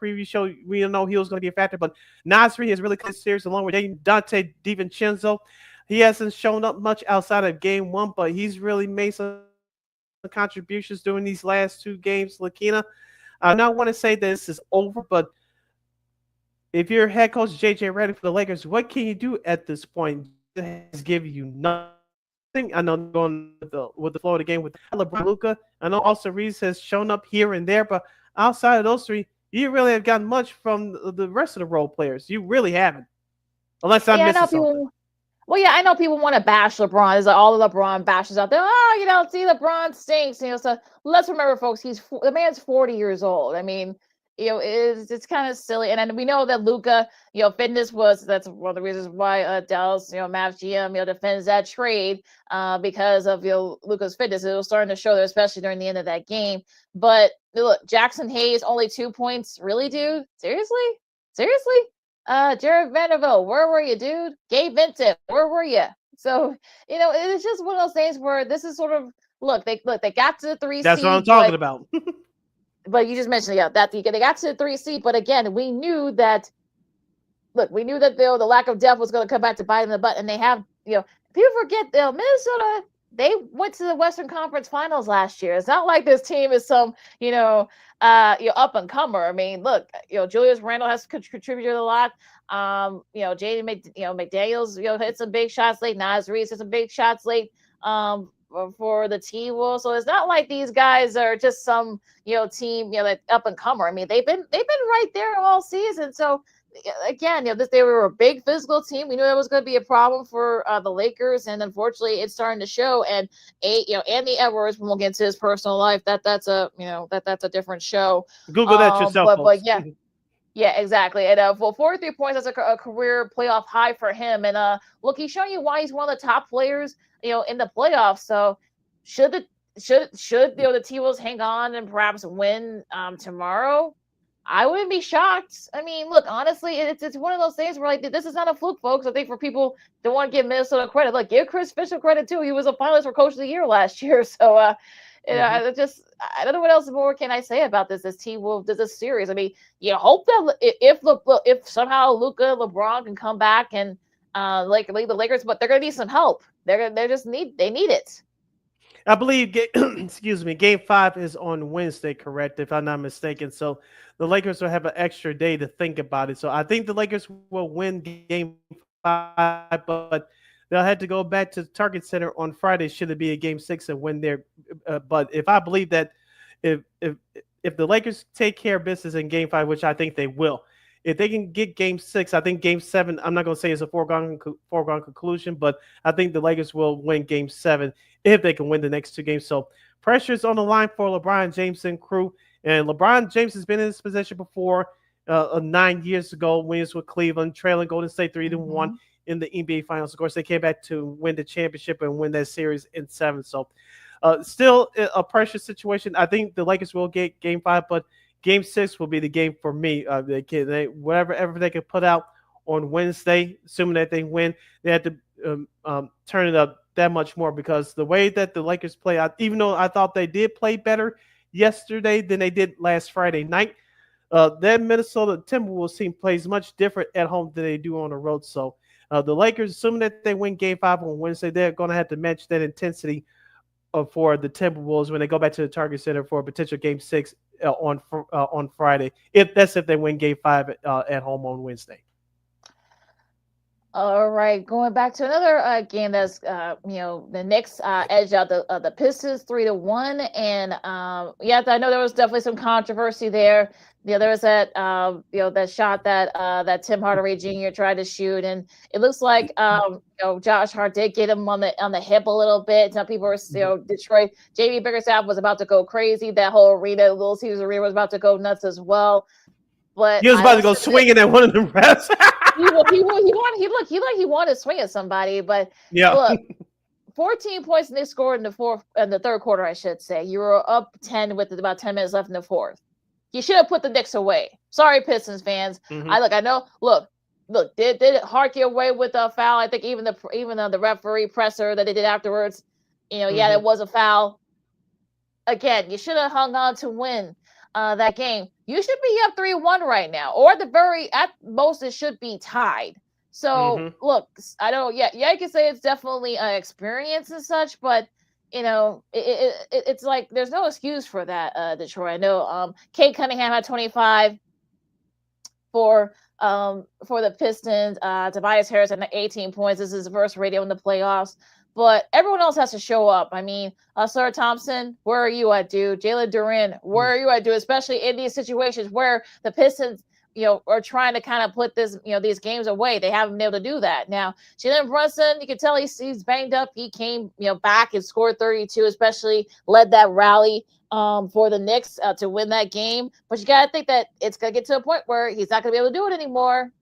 preview show. We don't know he was going to be a factor, but Nasri has really good series along with Dante DiVincenzo. He hasn't shown up much outside of Game 1, but he's really made some contributions during these last 2 games, LaKeena. I don't want to say this is over, but if you're head coach JJ Redick for the Lakers, what can you do at this point? It has given you nothing. I know going with the flow of the game with LeBron, Luka. I know Austin Reeves has shown up here and there, but outside of those 3, you really have gotten much from the rest of the role players. You really haven't, unless I'm missing something. Well, yeah, I know people want to bash LeBron. There's all the LeBron bashes out there. See, LeBron stinks. So let's remember, folks, the man's 40 years old. I mean, it's kind of silly. And then we know that Luka, fitness that's one of the reasons why Dallas, Mavs GM, defends that trade because of Luka's fitness. It was starting to show there, especially during the end of that game. But look, Jackson Hayes, only 2 points. Really, dude? Seriously? Jared Vanderbilt, where were you, dude? Gabe Vincent, where were you? So, it's just one of those things where this is sort of they got to the 3 seed. That's what I'm talking about. But you just mentioned, that they got to the 3 seed. But again, we knew that the lack of depth was going to come back to bite them in the butt. And they have, people forget Minnesota, they went to the Western Conference Finals last year. It's not like this team is some, up and comer. I mean, look, Julius Randle has contributed a lot. Jaden McDaniels, hit some big shots late. Naz Reid hit some big shots late. For the T-Wolves. So it's not like these guys are just some, team, that up and comer. I mean, they've been right there all season. So again, they were a big physical team. We knew that was going to be a problem for the Lakers, and unfortunately, it's starting to show. And Anthony Edwards, when we'll get into his personal life, that's a different show. Google that yourself. But yeah. Yeah, exactly. And for 43 points, that's a career playoff high for him. And look, he's showing you why he's one of the top players, in the playoffs. So should the should the T-Wolves hang on and perhaps win tomorrow? I wouldn't be shocked. I mean, look, honestly, it's one of those things where like this is not a fluke, folks. I think for people that want to give Minnesota credit, look, give Chris Fisher credit too. He was a finalist for Coach of the Year last year. So I don't know what else more can I say about this T-Wolves, this series. I mean, you hope that if somehow Luka, LeBron can come back and lead the Lakers, but they're gonna need some help. They need it. I believe, excuse me, Game 5 is on Wednesday, correct? If I'm not mistaken. So the Lakers will have an extra day to think about it. So I think the Lakers will win Game 5, but they'll have to go back to the Target Center on Friday should it be a Game 6 and win there. But if I believe that if the Lakers take care of business in Game 5, which I think they will, if they can get Game 6, I think Game 7, I'm not going to say it's a foregone conclusion, but I think the Lakers will win Game 7 if they can win the next two games. So pressure's on the line for LeBron James and crew. And LeBron James has been in this position before 9 years ago when he was with Cleveland, trailing Golden State 3-1 in the NBA Finals. Of course, they came back to win the championship and win that series in 7. So still a pressure situation. I think the Lakers will get Game 5, but Game 6 will be the game for me. Whatever they can put out on Wednesday, assuming that they win, they have to turn it up that much more because the way that the Lakers play, even though I thought they did play better yesterday than they did last Friday night, that Minnesota Timberwolves team plays much different at home than they do on the road. So the Lakers, assuming that they win Game 5 on Wednesday, they're going to have to match that intensity for the Timberwolves when they go back to the Target Center for a potential Game 6 on Friday. If they win Game 5 at home on Wednesday. All right, going back to another game that's the Knicks edged out the Pistons 3-1, and I know there was definitely some controversy there. There was that that shot that Tim Hardaway Jr. tried to shoot, and it looks like Josh Hart did get him on the hip a little bit. Some people were Detroit. JB Bickerstaff was about to go crazy. That whole arena, Little Caesars Arena, was about to go nuts as well. But he was about to go swinging at one of the refs. He wanted to swing at somebody, but yeah. Look, 14 points and they scored in the third quarter, I should say. You were up 10 with about 10 minutes left in the fourth. You should have put the Knicks away. Sorry, Pistons fans. Did Hart get away with a foul? I think even the referee presser that they did afterwards, it was a foul. Again, you should have hung on to win that game. You should be up 3-1 right now, or at most it should be tied. So look, I don't. Yeah, you can say it's definitely an experience and such, but it's like there's no excuse for that. Detroit. I know. Kate Cunningham had 25 for the Pistons. Tobias Harris had 18 points. This is his first radio in the playoffs. But everyone else has to show up. I mean, Sir Thompson, where are you at, dude? Jalen Duren, where are you at, dude? Especially in these situations where the Pistons, are trying to kind of put these games away. They haven't been able to do that. Now, Jalen Brunson, you can tell he's banged up. He came, back and scored 32, especially led that rally for the Knicks to win that game. But you got to think that it's going to get to a point where he's not going to be able to do it anymore.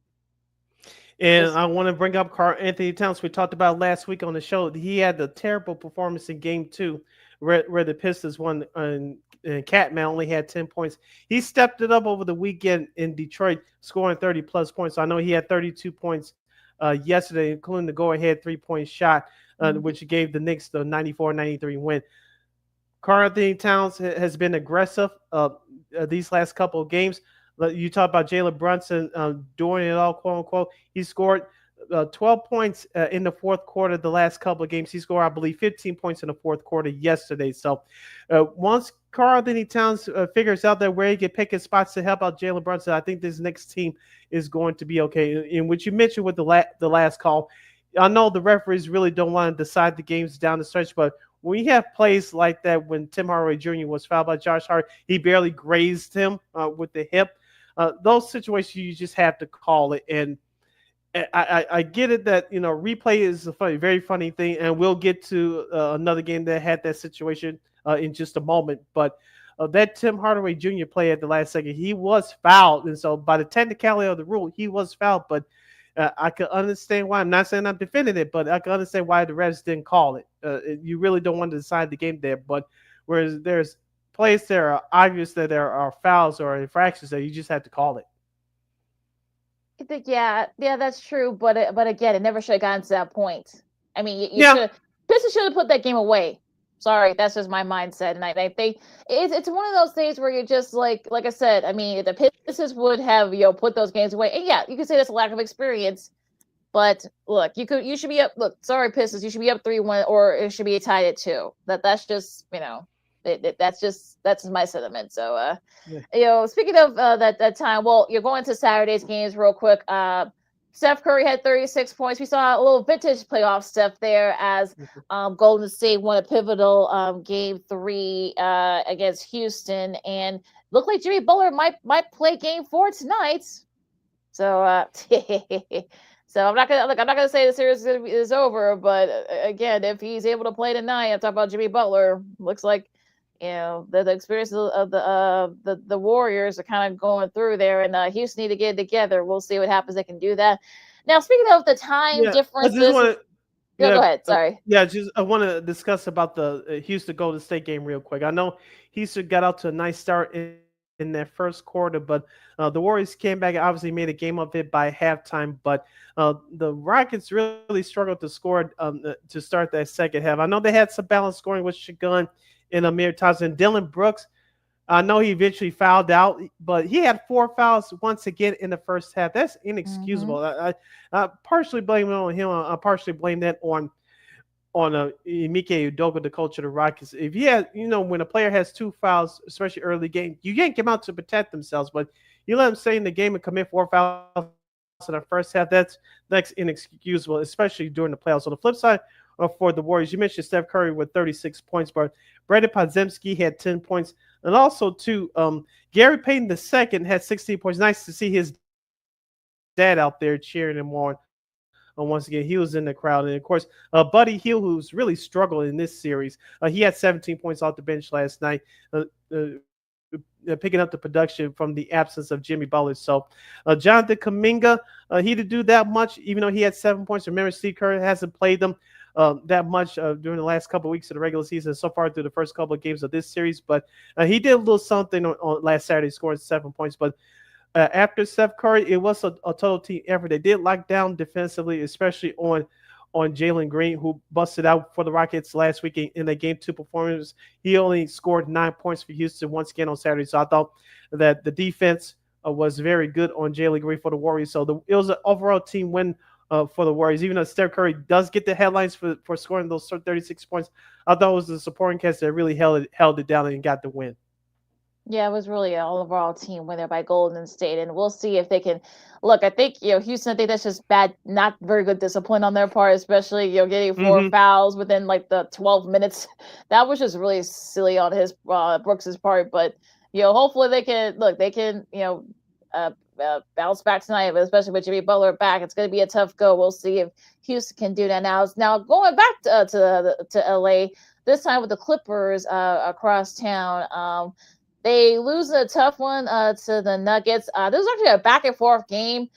And I want to bring up Karl Anthony Towns. We talked about last week on the show. He had a terrible performance in Game 2 where the Pistons won, and Catman only had 10 points. He stepped it up over the weekend in Detroit, scoring 30-plus points. So I know he had 32 points yesterday, including the go-ahead three-point shot, which gave the Knicks the 94-93 win. Karl Anthony Towns has been aggressive these last couple of games. You talk about Jalen Brunson doing it all, quote unquote. He scored 12 points in the fourth quarter the last couple of games. He scored, I believe, 15 points in the fourth quarter yesterday. So once Karl Anthony Towns figures out that where he can pick his spots to help out Jalen Brunson, I think this next team is going to be okay. In which you mentioned with the last call, I know the referees really don't want to decide the games down the stretch, but when you have plays like that, when Tim Hardaway Jr. was fouled by Josh Hart, he barely grazed him with the hip. Those situations you just have to call it, and I get it that replay is a very funny thing, and we'll get to another game that had that situation in just a moment. But that Tim Hardaway Jr. play at the last second, he was fouled, and so by the technicality of the rule, he was fouled. But I could understand why. I'm not saying I'm defending it, but I can understand why the refs didn't call it. You really don't want to decide the game there. But whereas there's plays there are obvious that there are fouls or infractions that you just have to call it. Yeah, that's true. But again, it never should have gotten to that point. I mean, Pistons should have put that game away. Sorry, that's just my mindset. And I think it's one of those things where you're just like I said, I mean, the Pistons would have, put those games away. And yeah, you could say that's a lack of experience. But look, you should be up. Look, sorry, Pistons, you should be up 3-1, or it should be tied at 2. That's just, that's my sentiment. So, speaking of that time, well, you're going to Saturday's games real quick. Steph Curry had 36 points. We saw a little vintage playoff Steph there as Golden State won a pivotal game 3 against Houston, and looked like Jimmy Butler might play game 4 tonight. So, so I'm not gonna say the series is over, but again, if he's able to play tonight, I'm talking about Jimmy Butler. Looks like the experience of the Warriors are kind of going through there, and Houston need to get it together. We'll see what happens. They can do that. Now, speaking of the time differences, go ahead. Sorry. I want to discuss about the Houston Golden State game real quick. I know Houston got out to a nice start in their first quarter, but the Warriors came back and obviously made a game of it by halftime. But the Rockets really struggled to score to start that second half. I know they had some balanced scoring with Shagun and Amir Thompson. Dylan Brooks, I know he eventually fouled out, but he had 4 fouls once again in the first half. That's inexcusable. I partially blame it on him. I partially blame that on Ime Udoka, the coach of the Rockets. If he had, when a player has 2 fouls, especially early game, you yank them out to protect themselves, but you let them stay in the game and commit 4 fouls in the first half. That's inexcusable, especially during the playoffs. On the flip side, for the Warriors, you mentioned Steph Curry with 36 points, but Brandon Podziemski had 10 points. And also, too, Gary Payton II had 16 points. Nice to see his dad out there cheering him on. Once again, he was in the crowd. And, of course, Buddy Hield, who's really struggled in this series, he had 17 points off the bench last night, picking up the production from the absence of Jimmy Butler. So, Jonathan Kuminga, he didn't do that much, even though he had 7 points. Remember, Steve Kerr hasn't played them that much during the last couple of weeks of the regular season, so far through the first couple of games of this series. But he did a little something on last Saturday, scoring 7 points. But after Steph Curry, it was a total team effort. They did lock down defensively, especially on Jalen Green, who busted out for the Rockets last week in the Game 2 performance. He only scored 9 points for Houston once again on Saturday. So I thought that the defense was very good on Jalen Green for the Warriors. So it was an overall team win for the Warriors. Even though Steph Curry does get the headlines for scoring those 36 points, I thought it was the supporting cast that really held it down and got the win. Yeah, it was really an overall team winner by Golden State, and we'll see if they can. Look, I think Houston. I think that's just bad, not very good discipline on their part, especially getting 4 fouls within like the 12 minutes. That was just really silly on his Brooks's part. But hopefully they can bounce back tonight, but especially with Jimmy Butler back, it's going to be a tough go. We'll see if Houston can do that. Now going back to LA, this time with the Clippers across town. They lose a tough one to the Nuggets. This was actually a back and forth game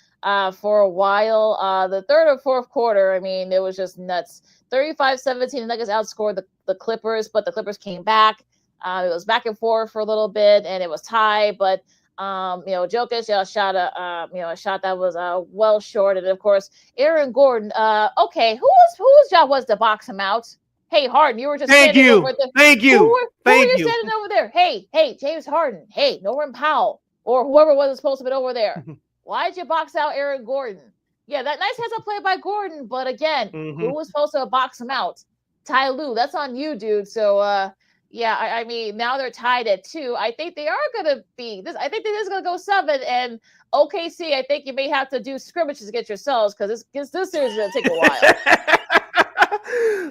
for a while. The third or fourth quarter, I mean, it was just nuts. 35-17, the Nuggets outscored the Clippers, but the Clippers came back. It was back and forth for a little bit, and it was tied. But Jokic shot a shot that was well short, and of course Aaron Gordon. Okay, whose job was to box him out? Hey, Harden, you were just standing over there. Thank you. Who were you standing over there? Hey, James Harden. Hey, Norman Powell, or whoever was supposed to be over there. Why did you box out Aaron Gordon? Yeah, that nice hands up play by Gordon, but again, who was supposed to box him out? Ty Lue, that's on you, dude. So, I mean, now they're tied at 2. I think they are going to be this. I think this is going to go 7. And OKC, I think you may have to do scrimmages to get yourselves because this series is going to take a while.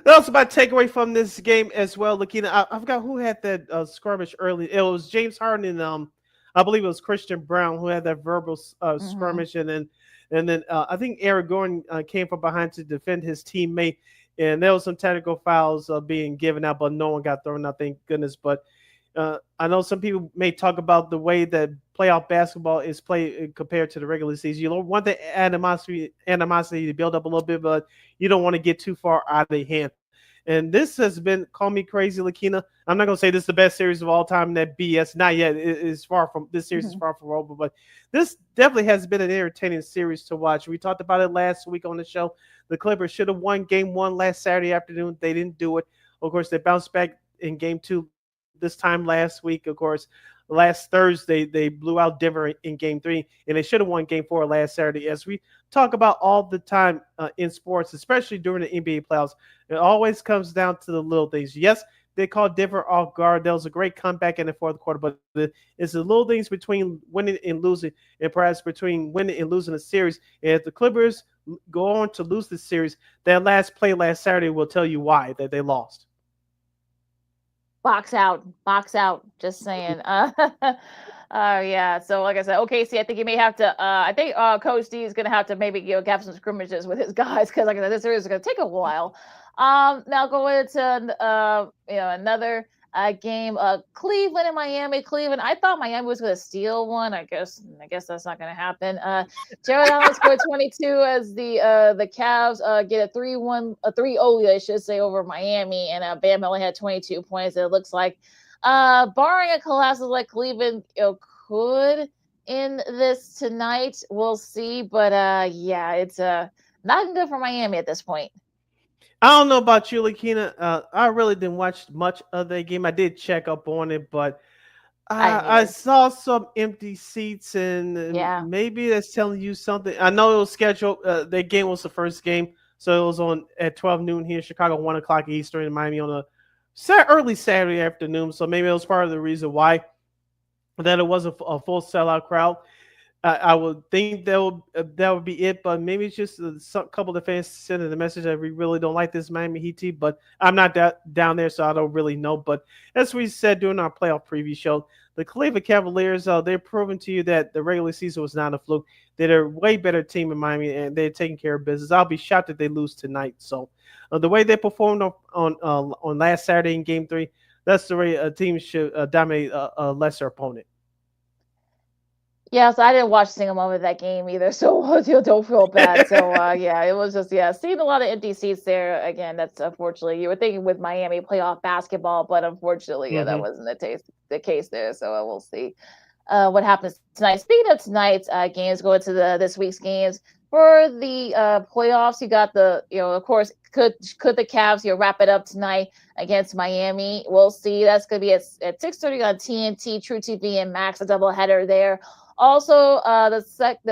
That was my takeaway from this game as well, LaKeena. I forgot who had that skirmish early. It was James Harden and I believe it was Christian Brown who had that verbal skirmish, and then I think Aaron Gordon came from behind to defend his teammate, and there was some technical fouls being given out, but no one got thrown out, thank goodness. But I know some people may talk about the way that playoff basketball is played compared to the regular season. You don't want the animosity to build up a little bit, but you don't want to get too far out of the hand. And this has been, call me crazy, LaKeena. I'm not gonna say this is the best series of all time. That BS, not yet. It is far from this series is far from over, but this definitely has been an entertaining series to watch. We talked about it last week on the show. The Clippers should have won Game 1 last Saturday afternoon. They didn't do it. Of course, they bounced back in Game 2 this time last week. Of course, last Thursday they blew out Denver in Game 3, and they should have won Game 4 last Saturday. As we talk about all the time in sports, especially during the NBA playoffs, it always comes down to the little things. Yes, they called Denver off guard. There was a great comeback in the fourth quarter, but it's the little things between winning and losing, and perhaps between winning and losing a series. And if the Clippers go on to lose this series, that last play last Saturday will tell you why that they lost. Box out. Just saying. Yeah. So, like I said, OKC, I think he may have to. I think Coach D is going to have to maybe have some scrimmages with his guys because, like I said, this series is going to take a while. Now going to another game. Cleveland and Miami. Cleveland. I thought Miami was going to steal one. I guess that's not going to happen. Jared Allen scored 22 as the Cavs get a 3-0, I should say, over Miami, and Bam only had 22 points. It looks like, barring a collapse like Cleveland, could in this tonight. We'll see, but yeah, it's not good for Miami at this point. I don't know about you, LaKeena. I really didn't watch much of the game. I did check up on it, but I saw some empty seats, and maybe that's telling you something. I know it was scheduled. That game was the first game, so it was on at 12 noon here in Chicago, 1 o'clock Eastern, in Miami on a early Saturday afternoon. So maybe it was part of the reason why that it wasn't a full sellout crowd. I would think that would be it, but maybe it's just a couple of fans sending the message that we really don't like this Miami Heat team. But I'm not down there, so I don't really know. But as we said during our playoff preview show, the Cleveland Cavaliers, they're proving to you that the regular season was not a fluke. They're a way better team in Miami, and they're taking care of business. I'll be shocked if they lose tonight. So the way they performed on last Saturday in Game 3, that's the way a team should dominate a lesser opponent. Yeah, so I didn't watch a single moment of that game either, so don't feel bad. So yeah, it was just seeing a lot of empty seats there. Again, that's unfortunately, you were thinking with Miami playoff basketball, but unfortunately, that wasn't the case there. So we'll see what happens tonight. Speaking of tonight's games, going to this week's games for the playoffs, you got of course, could the Cavs wrap it up tonight against Miami? We'll see. That's going to be at 6:30 on TNT, True TV, and Max, a doubleheader there. Also, the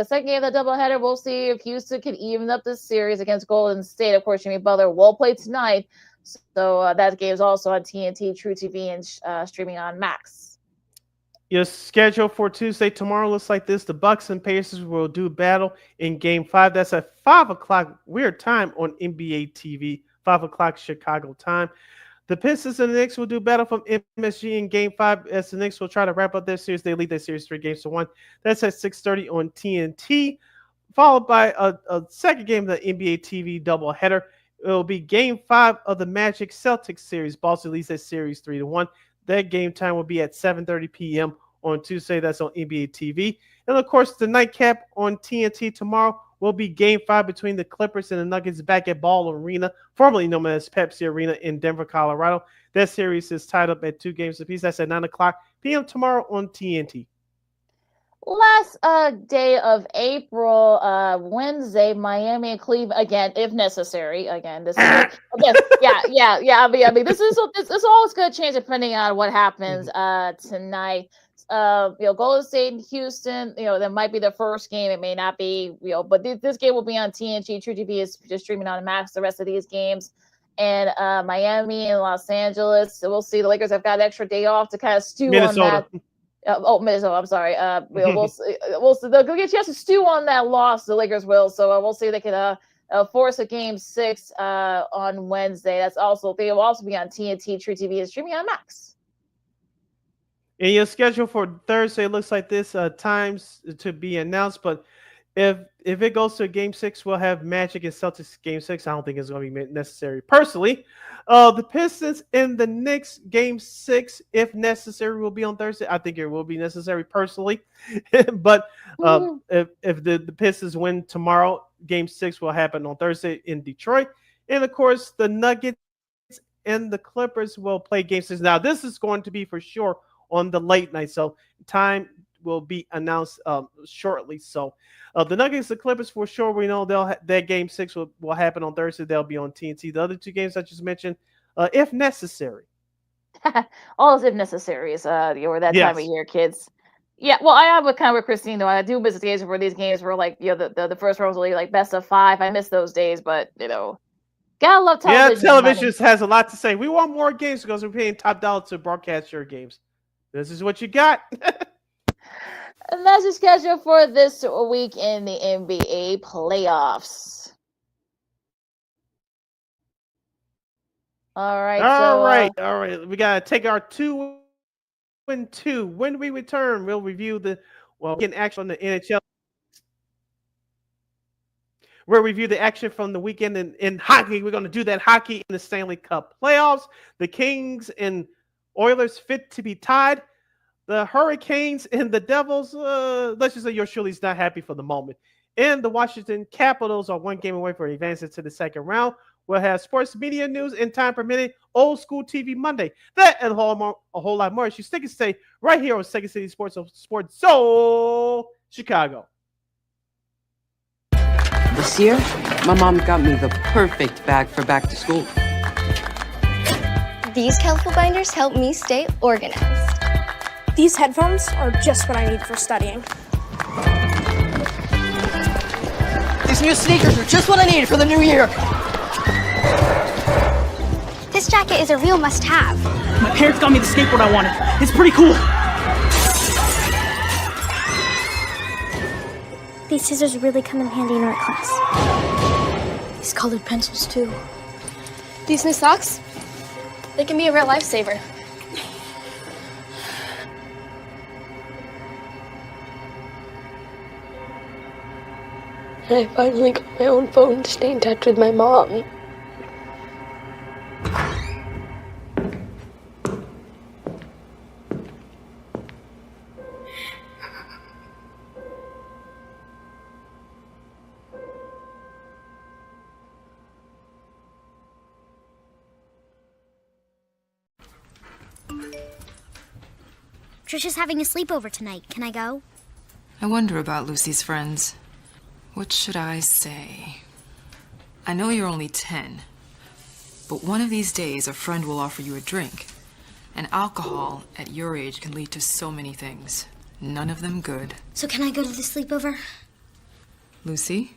second game of the doubleheader, we'll see if Houston can even up this series against Golden State. Of course, Jimmy Butler will play tonight, so that game is also on TNT, True TV, and streaming on Max. Your schedule for Tuesday tomorrow looks like this: the Bucks and Pacers will do battle in Game 5. That's at 5 o'clock weird time on NBA TV, 5 o'clock Chicago time. The Pistons and the Knicks will do battle from MSG in Game 5 as the Knicks will try to wrap up their series. They lead their series 3-1. That's at 6:30 on TNT, followed by a second game of the NBA TV doubleheader. It will be Game 5 of the Magic Celtics series. Boston leads that series 3-1. That game time will be at 7:30 p.m. on Tuesday. That's on NBA TV. And, of course, the nightcap on TNT tomorrow will be Game 5 between the Clippers and the Nuggets back at Ball Arena, formerly known as Pepsi Arena in Denver, Colorado. That series is tied up at 2 games apiece. That's at 9 o'clock p.m. tomorrow on TNT. Last day of April, Wednesday, Miami and Cleveland again, if necessary. Again, this is yeah. I mean, this is always going to change depending on what happens tonight. Golden State and Houston, that might be the first game. It may not be, but this game will be on TNT. True TV is just streaming on Max the rest of these games. And Miami and Los Angeles. So we'll see. The Lakers have got an extra day off to kind of stew on that. Minnesota. I'm sorry. We'll see. They'll get a chance to stew on that loss. The Lakers will. So we'll see if they can force a Game 6 on Wednesday. They will also be on TNT. True TV is streaming on Max. And your schedule for Thursday looks like this, times to be announced, but if it goes to Game 6, we'll have Magic and Celtics Game 6. I don't think it's going to be necessary personally. The Pistons and the Knicks Game 6, if necessary, will be on Thursday. I think it will be necessary personally. But if the Pistons win tomorrow, Game 6 will happen on Thursday in Detroit. And, of course, the Nuggets and the Clippers will play Game 6. Now, this is going to be for sure on the late night, so time will be announced shortly. So the Nuggets, the Clippers, for sure, we know that Game 6 will happen on Thursday. They'll be on TNT. The other two games I just mentioned, if necessary. All is if necessary is or that time of year, kids. Yeah, well, I am kind of with Christine, though. I do miss the days where these games were like, the first round was only like best of 5. I miss those days, but, gotta love television. Yeah, television has a lot to say. We want more games because we're paying top dollar to broadcast your games. This is what you got. And that's your schedule for this week in the NBA playoffs. All right. We got to take our 2-2. When we return, we'll review get action on the NHL. We'll review the action from the weekend in hockey. We're going to do that hockey in the Stanley Cup playoffs. The Kings and Oilers fit to be tied. The Hurricanes and the Devils, let's just say yours truly is not happy for the moment. And the Washington Capitals are one game away from advancing to the second round. We'll have sports media news and time permitting, old school TV Monday. That and a whole lot more. You stick and stay right here on Second City Sports Soul Chicago. This year, my mom got me the perfect bag for back to school. These colorful binders help me stay organized. These headphones are just what I need for studying. These new sneakers are just what I need for the new year. This jacket is a real must-have. My parents got me the skateboard I wanted. It's pretty cool. These scissors really come in handy in art class. These colored pencils, too. These new socks, they can be a real lifesaver. I finally got my own phone to stay in touch with my mom. Trisha's having a sleepover tonight. Can I go? I wonder about Lucy's friends. What should I say? I know you're only 10, but one of these days a friend will offer you a drink. And alcohol at your age can lead to so many things. None of them good. So can I go to the sleepover? Lucy,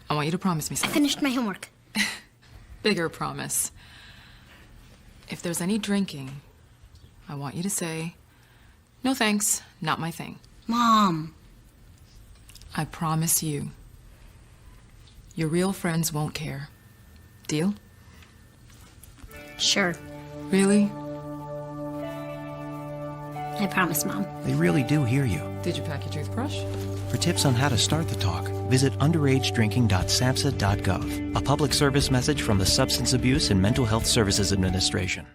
I want you to promise me I something. finished my homework. Bigger promise. If there's any drinking, I want you to say, "No thanks, not my thing." Mom. I promise you. Your real friends won't care. Deal? Sure. Really? I promise, Mom. They really do hear you. Did you pack your toothbrush? For tips on how to start the talk, visit underagedrinking.samhsa.gov. A public service message from the Substance Abuse and Mental Health Services Administration.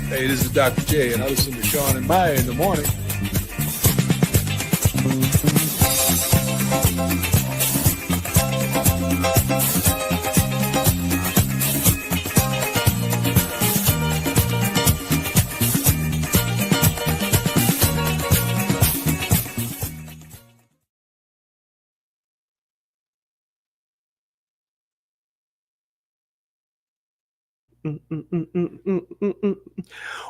Hey, this is Dr. J, and I listen to Sean and Maya in the morning.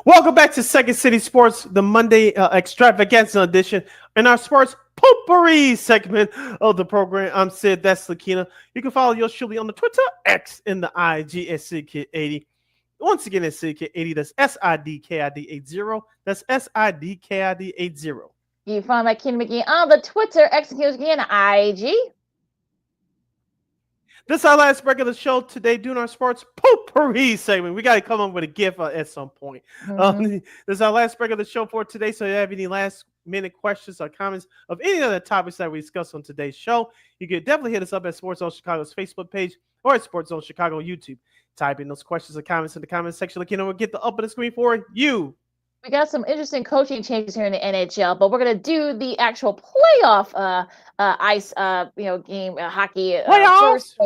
Welcome back to Second City Sports, the Monday extravaganza edition, in our sports potpourri segment of the program. I'm Sid, that's LaKeena. You can follow yours truly on the Twitter, X, in the IG at SidKid80. Once again, it's SidKid80. That's SIDKID80. That's SIDKID80. You can find LaKeena McGee on the Twitter, X, and IG. This is our last break of the show today, doing our sports potpourri segment. We got to come up with a GIF at some point. This is our last break of the show for today. So if you have any last minute questions or comments of any of the topics that we discussed on today's show, you can definitely hit us up at Sports Zone Chicago's Facebook page or at Sports Zone Chicago on YouTube. Type in those questions or comments in the comments section. LaKeena will get the up on the screen for you. We got some interesting coaching changes here in the NHL, but we're gonna do the actual playoff ice game hockey first.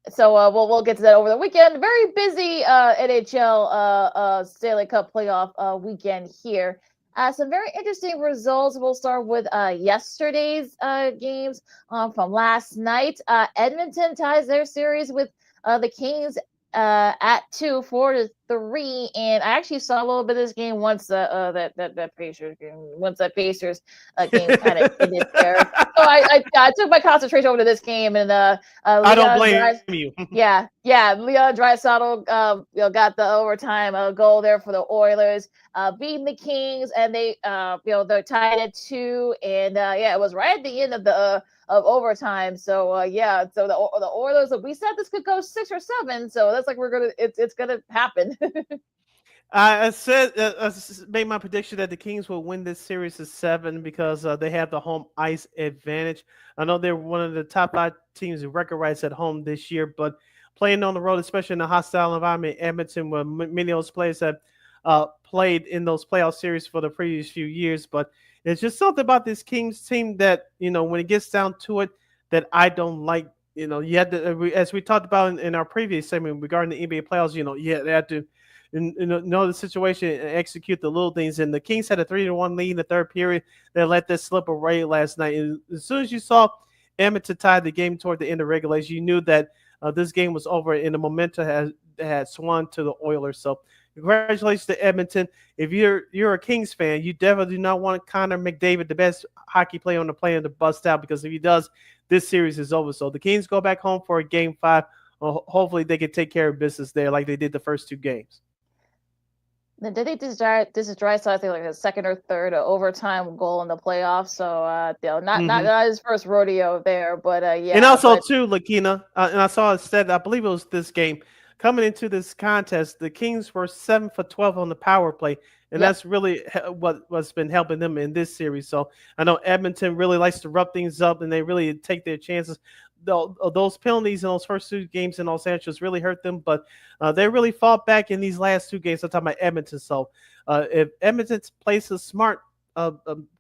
So we'll get to that over the weekend. Very busy NHL Stanley Cup playoff weekend here. Some very interesting results. We'll start with yesterday's games from last night. Edmonton ties their series with the Kings at 4-3, and I actually saw a little bit of this game once that Pacers game, once that Pacers game kind of ended there. So I took my concentration over to this game, and I don't blame you. Leon Draisaitl got the overtime goal there for the Oilers, beating the Kings, and they they're tied at 2, and it was right at the end of the of overtime. So so the Oilers, we said this could go 6 or 7, so that's like it's gonna happen. I said I made my prediction that the Kings will win this series of 7 because they have the home ice advantage. I know they're one of the top 5 teams in record rights at home this year, but playing on the road, especially in a hostile environment, Edmonton, where many of those players have played in those playoff series for the previous few years, but it's just something about this Kings team that, when it gets down to it, that I don't like. You had to, as we talked about in our previous segment regarding the NBA playoffs, they had to know the situation and execute the little things. And the Kings had a 3-1 lead in the third period. They let this slip away last night. And as soon as you saw Edmonton tie the game toward the end of regulation, you knew that this game was over and the momentum had swung to the Oilers. So congratulations to Edmonton. If you're a Kings fan, you definitely do not want Connor McDavid, the best hockey player on the planet, to bust out, because if he does, this series is over. So the Kings go back home for a game 5. Hopefully they can take care of business there like they did the first 2 games. Did they this is Draisaitl, I think, like a second or third overtime goal in the playoffs. So not his first rodeo there, but And also too, LaKeena, and I saw it said, I believe it was this game, coming into this contest, the Kings were 7 for 12 on the power play, and that's really what's been helping them in this series. So I know Edmonton really likes to rub things up, and they really take their chances. Those penalties in those first 2 games in Los Angeles really hurt them, but they really fought back in these last 2 games. I'm talking about Edmonton. So if Edmonton plays a smart,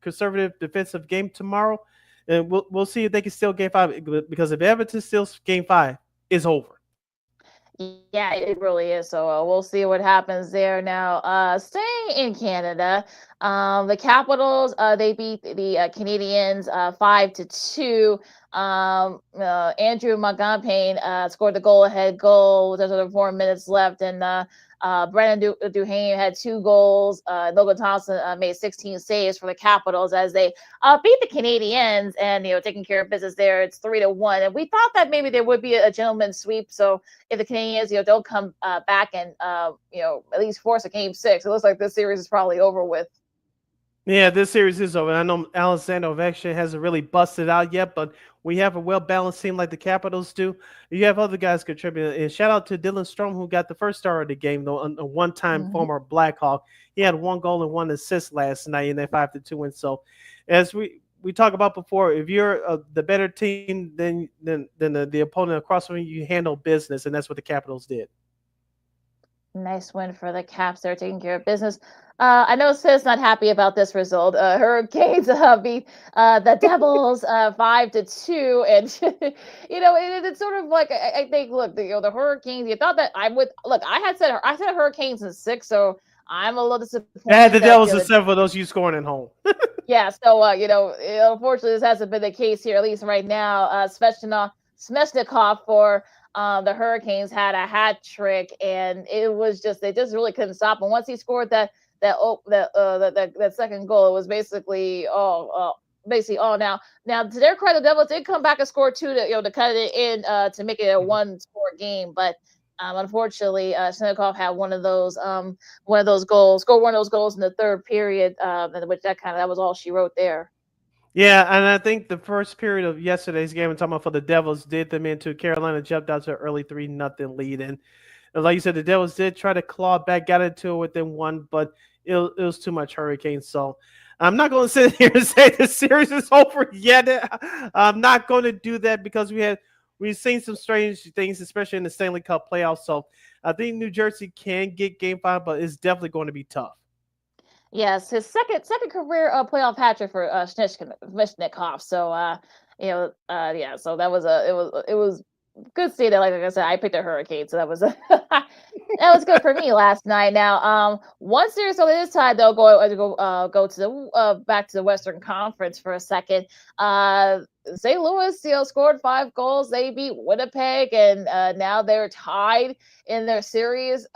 conservative defensive game tomorrow, and we'll see if they can steal Game 5. Because if Edmonton steals Game 5, it's over. Yeah, it really is. So we'll see what happens there. Now, staying in Canada, the Capitals, they beat the Canadians 5-2. Andrew Montgomery scored the goal-ahead goal. There's another 4 minutes left, and Brandon Duhaime had 2 goals. Logan Thompson made 16 saves for the Capitals as they beat the Canadians and taking care of business there. It's 3-1, and we thought that maybe there would be a gentleman's sweep. So if the Canadians don't come back and at least force a game 6, it looks like this series is probably over with. Yeah, this series is over. I know Alexander Ovechkin hasn't really busted out yet, but we have a well-balanced team like the Capitals do. You have other guys contributing. And shout out to Dylan Strome, who got the first star of the game, though, a one-time former Blackhawk. He had 1 goal and 1 assist last night in that 5-2 win. So as we talked about before, if you're the better team than the opponent across from you, you handle business, and that's what the Capitals did. Nice win for the Caps. They're taking care of business. I know Sid's not happy about this result. Hurricanes beat the Devils 5-2, and it's sort of like I think. Look, the Hurricanes. You thought that I would look. I said Hurricanes in 6, so I'm a little disappointed. Yeah, the Devils are 7 for those you scoring at home. Yeah, so unfortunately, this hasn't been the case here, at least right now. Svechnikov for the Hurricanes had a hat trick, and it was just they just really couldn't stop him. Once he scored that second goal, it was basically all. Now to their credit, the Devils did come back and score two to cut it in to make it a one-score game, but unfortunately, Shinnikov had one of those goals, scored one of those goals in the third period, which that was all she wrote there. Yeah, and I think the first period of yesterday's game, I'm talking about for the Devils, did them into Carolina, jumped out to an early 3-0 lead. And like you said, the Devils did try to claw back, got into it within one, but it was too much Hurricane. So I'm not going to sit here and say the series is over yet. I'm not going to do that because we've seen some strange things, especially in the Stanley Cup playoffs. So I think New Jersey can get Game 5, but it's definitely going to be tough. Yes, his second career playoff hat trick for Svechnikov. So yeah, so that was it was good to see that. Like I said, I picked a Hurricane, so that was that was good for me last night. Now, one series on this side though, go to the back to the Western Conference for a second. St. Louis, scored 5 goals. They beat Winnipeg, and now they're tied in their series.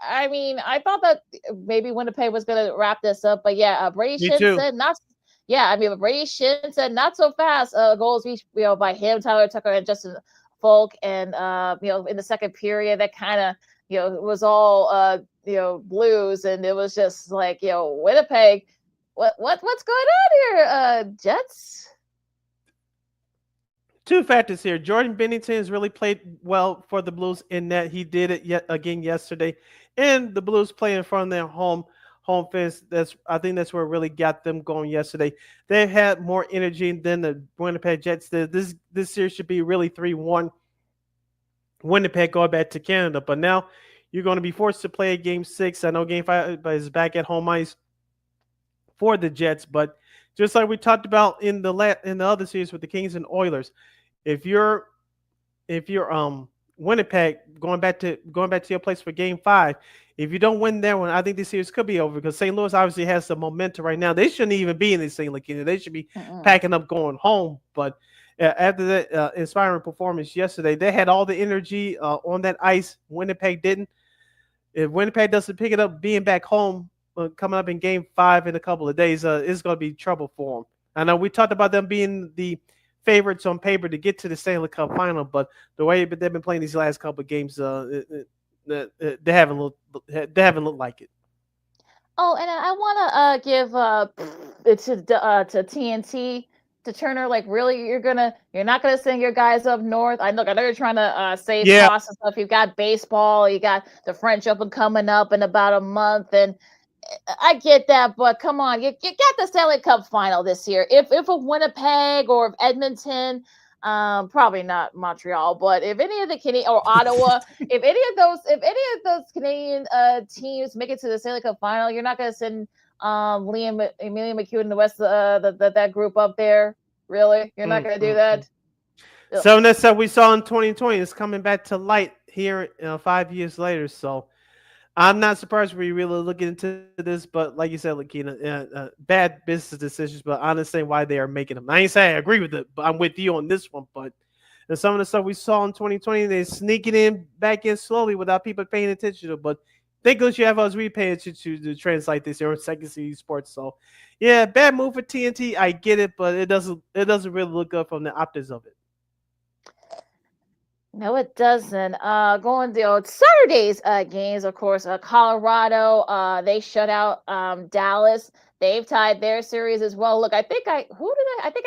I mean, I thought that maybe Winnipeg was going to wrap this up, but yeah, Brady Shin said not. Yeah, I mean, Brady Shin said not so fast. Goals reached, by him, Tyler Tucker, and Justin Falk, and in the second period, that kind of was all Blues, and it was just like Winnipeg. What's going on here, Jets? Two factors here. Jordan Bennington has really played well for the Blues in that he did it yet again yesterday, and the Blues play in front of their home fans. I think that's where it really got them going yesterday. They had more energy than the Winnipeg Jets did. This series should be really 3-1. Winnipeg going back to Canada, but now you're going to be forced to play Game 6. I know Game 5 is back at home ice for the Jets, but just like we talked about in the other series with the Kings and Oilers, if you're Winnipeg going back to your place for Game 5, if you don't win that one, I think this series could be over because St. Louis obviously has some momentum right now. They shouldn't even be in this thing, LaKeena. They should be packing up, going home. But after that inspiring performance yesterday, they had all the energy on that ice. Winnipeg didn't. If Winnipeg doesn't pick it up, being back home, coming up in Game 5 in a couple of days, it's going to be trouble for them. I know we talked about them being the favorites on paper to get to the Stanley Cup final, but the way they've been playing these last couple of games, they haven't looked like it. Oh, and I want to give it to TNT, to Turner. Like, really, you're not gonna send your guys up north? I know you're trying to save costs and stuff. You've got baseball, you got the French Open coming up in about a month, and I get that, but come on, you got the Stanley Cup final this year. If a Winnipeg or if Edmonton, probably not Montreal, but if any of the Canadian or Ottawa, if any of those Canadian teams make it to the Stanley Cup final, you're not going to send Emilio McHugh and the rest of that group up there. Really, you're not going to do that. So that's that we saw in 2020 is coming back to light here 5 years later. So I'm not surprised we're really looking into this, but like you said, LaKeena, bad business decisions, but I understand why they are making them. I ain't saying I agree with it, but I'm with you on this one. But some of the stuff we saw in 2020, they're sneaking back in slowly without people paying attention to it. But thank goodness you have us paying attention to translate this here on Second City Sports. So, yeah, bad move for TNT. I get it, but it doesn't really look good from the optics of it. No, it doesn't. Going to Saturday's games, of course, Colorado, they shut out Dallas. They've tied their series as well. Look, I think I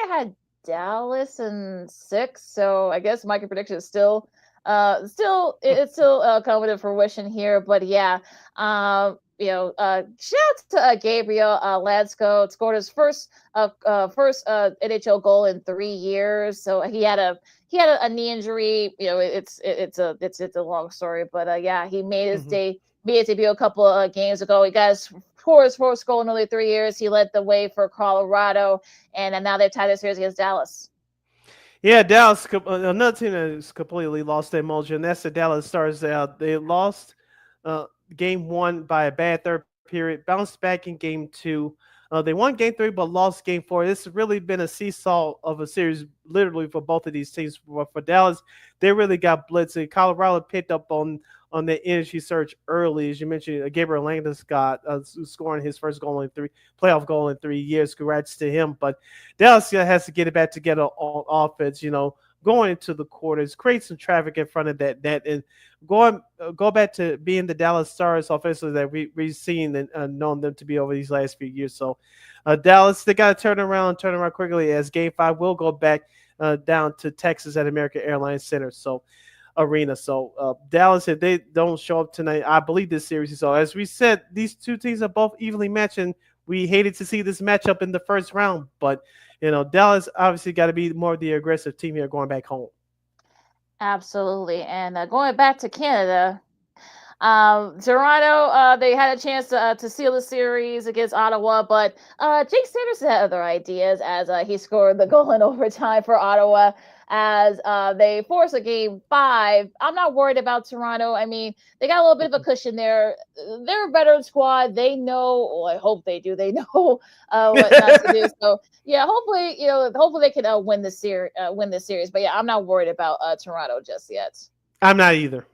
had Dallas in 6, so I guess my prediction is still coming to fruition here. But yeah, shout out to Gabriel Landeskog, scored his first NHL goal in 3 years. So he had a knee injury. It's a long story, but yeah, he made his debut a couple of games ago. He got his first goal in only 3 years. He led the way for Colorado, and now they've tied their series against Dallas. Yeah, Dallas, another team that has completely lost their mojo, and that's the Dallas Stars. They lost Game 1 by a bad third period, bounced back in Game 2. They won Game 3 but lost Game 4. This has really been a seesaw of a series, literally for both of these teams. For Dallas, they really got blitzed. Colorado picked up on the energy surge early, as you mentioned. Gabriel Landeskog scoring his first playoff goal in 3 years. Congrats to him. But Dallas has to get it back together on offense. Going into the quarters, create some traffic in front of that net, and go back to being the Dallas Stars offensively that we've seen and known them to be over these last few years. So Dallas, they got to turn around quickly, as Game 5 will go back down to Texas at American Airlines Center. So Arena. So Dallas, if they don't show up tonight, I believe this series. So as we said, these two teams are both evenly matched, and we hated to see this matchup in the first round, but Dallas obviously got to be more of the aggressive team here going back home. Absolutely. And going back to Canada, Toronto, they had a chance to seal the series against Ottawa, but Jake Sanderson had other ideas as he scored the goal in overtime for Ottawa as they forced a Game 5. I'm not worried about Toronto. I mean, they got a little bit of a cushion there. They're a veteran squad. They know, well, I hope they do. They know what not to do. So yeah, hopefully they can win this series. But yeah, I'm not worried about Toronto just yet. I'm not either.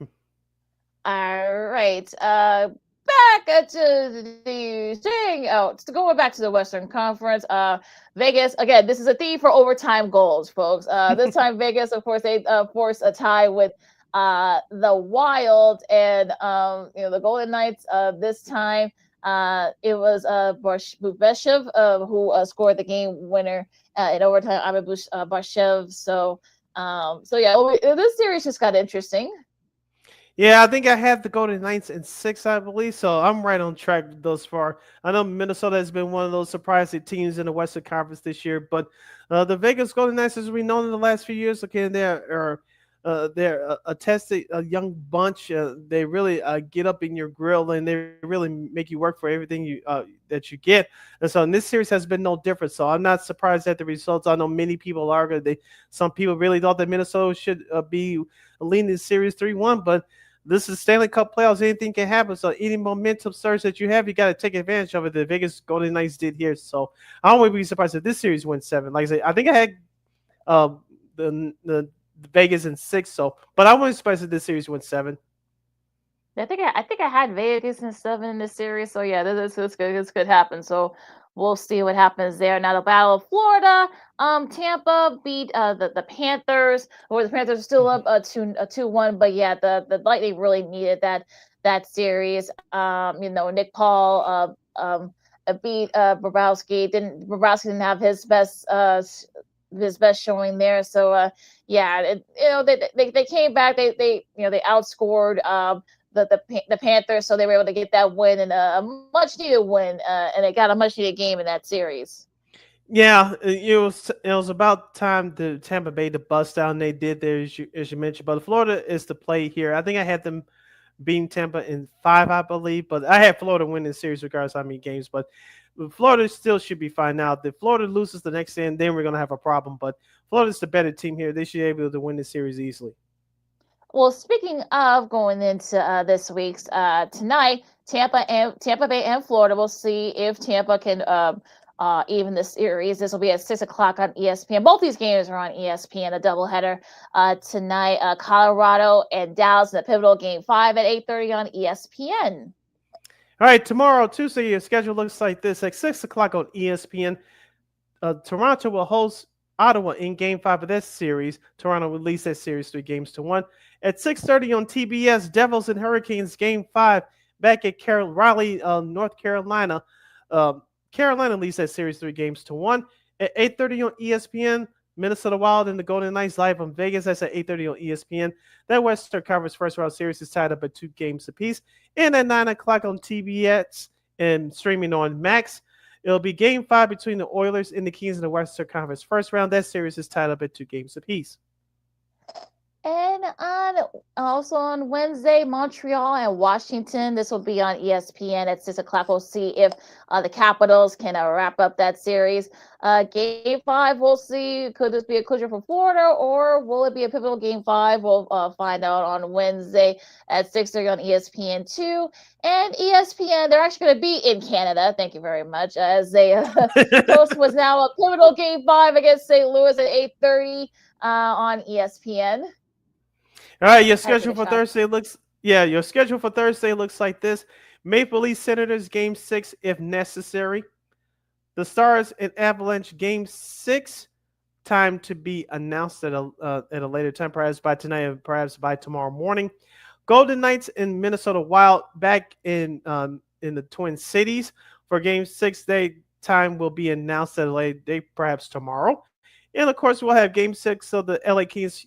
All right. Back to the thing. Going back to the Western Conference. Vegas, again, this is a theme for overtime goals, folks. This time Vegas, of course, they forced a tie with the Wild, and the Golden Knights. This time it was Bubeshev who scored the game winner in overtime. Ivan Barshev. So yeah, this series just got interesting. Yeah, I think I have the Golden Knights in 6, I believe. So I'm right on track thus far. I know Minnesota has been one of those surprising teams in the Western Conference this year, but the Vegas Golden Knights, as we know in the last few years, they're a tested a young bunch. They really get up in your grill, and they really make you work for everything that you get. And so, this series has been no different. So I'm not surprised at the results. I know many people are. Some people really thought that Minnesota should be leading the series 3-1, but this is Stanley Cup playoffs. Anything can happen. So any momentum surge that you have, you got to take advantage of it. The Vegas Golden Knights did here. So I won't be surprised if this series wins 7. Like I said, I think I had the Vegas in 6. So, but I wouldn't be surprised if this series wins 7. I think I had Vegas in 7 in this series. So yeah, this could happen. So we'll see what happens there. Now the Battle of Florida. Tampa beat the Panthers, or the Panthers are still up 2-1, but yeah, the Lightning really needed that series. Nick Paul beat Bobrovsky. Bobrovsky didn't have his best showing there. So yeah, they came back. They outscored the Panthers, so they were able to get that win, and a much needed win, and they got a much needed game in that series. Yeah, it was about time the Tampa Bay to bust down. They did there, as you mentioned. But Florida is the play here. I think I had them beating Tampa in 5, I believe. But I had Florida win the series regardless of how many games. But Florida still should be fine now. If Florida loses the next end, then we're going to have a problem. But Florida's the better team here. They should be able to win the series easily. Well, speaking of going into this week's tonight, Tampa Bay and Florida, we'll see if Tampa can even the series. This will be at 6:00 on ESPN. Both these games are on ESPN, a doubleheader tonight. Colorado and Dallas in the pivotal Game 5 at 8:30 on ESPN. All right, tomorrow, Tuesday, your schedule looks like this. At 6:00 on ESPN, Toronto will host Ottawa in Game 5 of this series. Toronto will lead that series 3-1. At 6:30 on TBS, Devils and Hurricanes Game 5 back at Raleigh, North Carolina. Carolina leads that series 3-1. At 8:30 on ESPN, Minnesota Wild and the Golden Knights live on Vegas. That's at 8:30 on ESPN. That Western Conference first round series is tied up at 2 games apiece. And at 9:00 on TBS and streaming on Max, it'll be Game 5 between the Oilers and the Kings in the Western Conference first round. That series is tied up at 2 games apiece. And also on Wednesday, Montreal and Washington. This will be on ESPN at 6:00. We'll see if the Capitals can wrap up that series. Game 5, we'll see. Could this be a clincher for Florida, or will it be a pivotal Game 5? We'll find out on Wednesday at 6:30 on ESPN2. And ESPN, they're actually going to be in Canada. Thank you very much. As they host was now a pivotal Game 5 against St. Louis at 8:30 on ESPN. All right, your schedule for Thursday looks like this. Maple Leaf Senators Game 6 if necessary. The Stars and Avalanche Game 6, time to be announced at a later time, perhaps by tonight or perhaps by tomorrow morning. Golden Knights and Minnesota Wild back in the Twin Cities for Game 6. Time will be announced at a later date, perhaps tomorrow. And of course, we'll have Game 6 of the LA Kings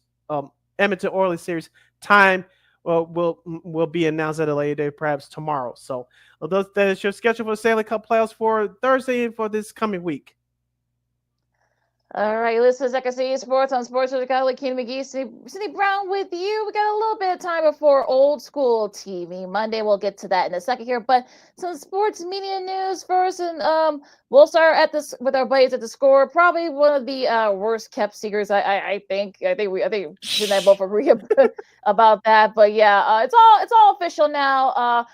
Edmonton Oilers series. Time will be announced at a later date, perhaps tomorrow. So that is your schedule for the Stanley Cup playoffs for Thursday and for this coming week. All right, listen, Second City Sports on Sports with LaKeena, McGee, Sidney Brown with you. We got a little bit of time before old school TV Monday. We'll get to that in a second here, but some sports media news first, and we'll start with our buddies at the Score. Probably one of the worst kept secrets. I think Sidney and I both agree about that. But yeah, it's all official now.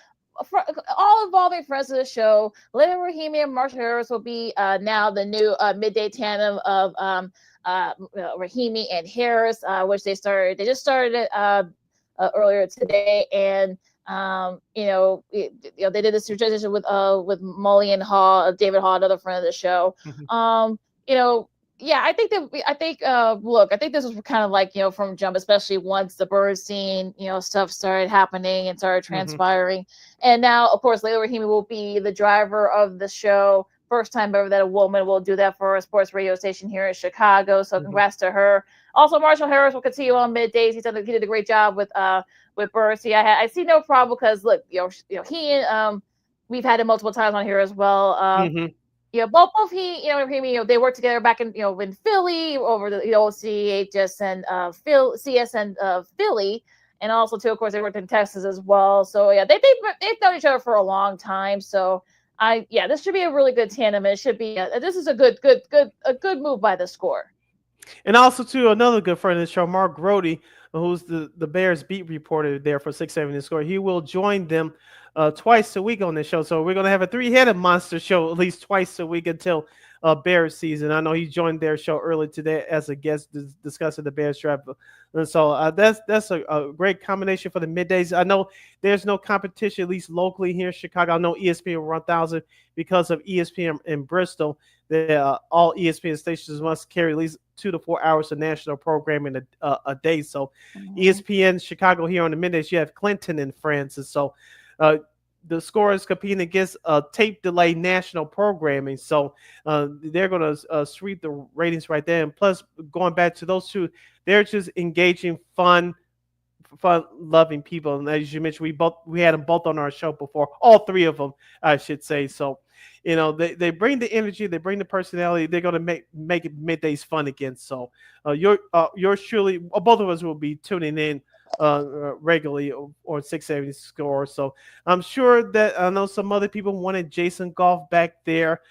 All involving friends of the show, Leila Rahimi and Marshall Harris will be now the new midday tandem of Rahimi and Harris, which they just started it earlier today, and they did this transition with Molly and Hall, David Hall, another friend of the show. Yeah, I think this was kind of like, from jump, especially once the Bernstein, stuff started happening and started transpiring. And now, of course, Leila Rahimi will be the driver of the show. First time ever that a woman will do that for a sports radio station here in Chicago. So congrats to her. Also, Marshall Harris will continue on middays. He did a great job with Bernstein. I see no problem because look, he and we've had him multiple times on here as well. Both he, they worked together back in Philly over the old CHS and CSN Philly, and also too, of course, they worked in Texas as well. So yeah, they've known each other for a long time. So this should be a really good tandem. It should be this is a good move by the Score. And also too, another good friend of the show, Mark Grody, who's the Bears beat reporter there for 670 The Score. He will join them twice a week on this show. So we're going to have a 3-headed monster show at least twice a week until Bears season. I know he joined their show early today as a guest discussing the Bears draft. And so that's a great combination for the middays. I know there's no competition, at least locally here in Chicago. I know ESPN 1000 because of ESPN in Bristol. All ESPN stations must carry at least 2 to 4 hours of national programming a day. So ESPN Chicago here on the middays, you have Clinton and friends. And so the Score is competing against tape delay national programming. So they're going to sweep the ratings right there. And plus, going back to those two, they're just engaging, fun-loving people. And as you mentioned, we had them both on our show before, all three of them, I should say. So, they bring the energy, they bring the personality. They're going to make it middays fun again. So yours truly, both of us will be tuning in regularly or 670 Score. So I'm sure that I know some other people wanted Jason Goff back there.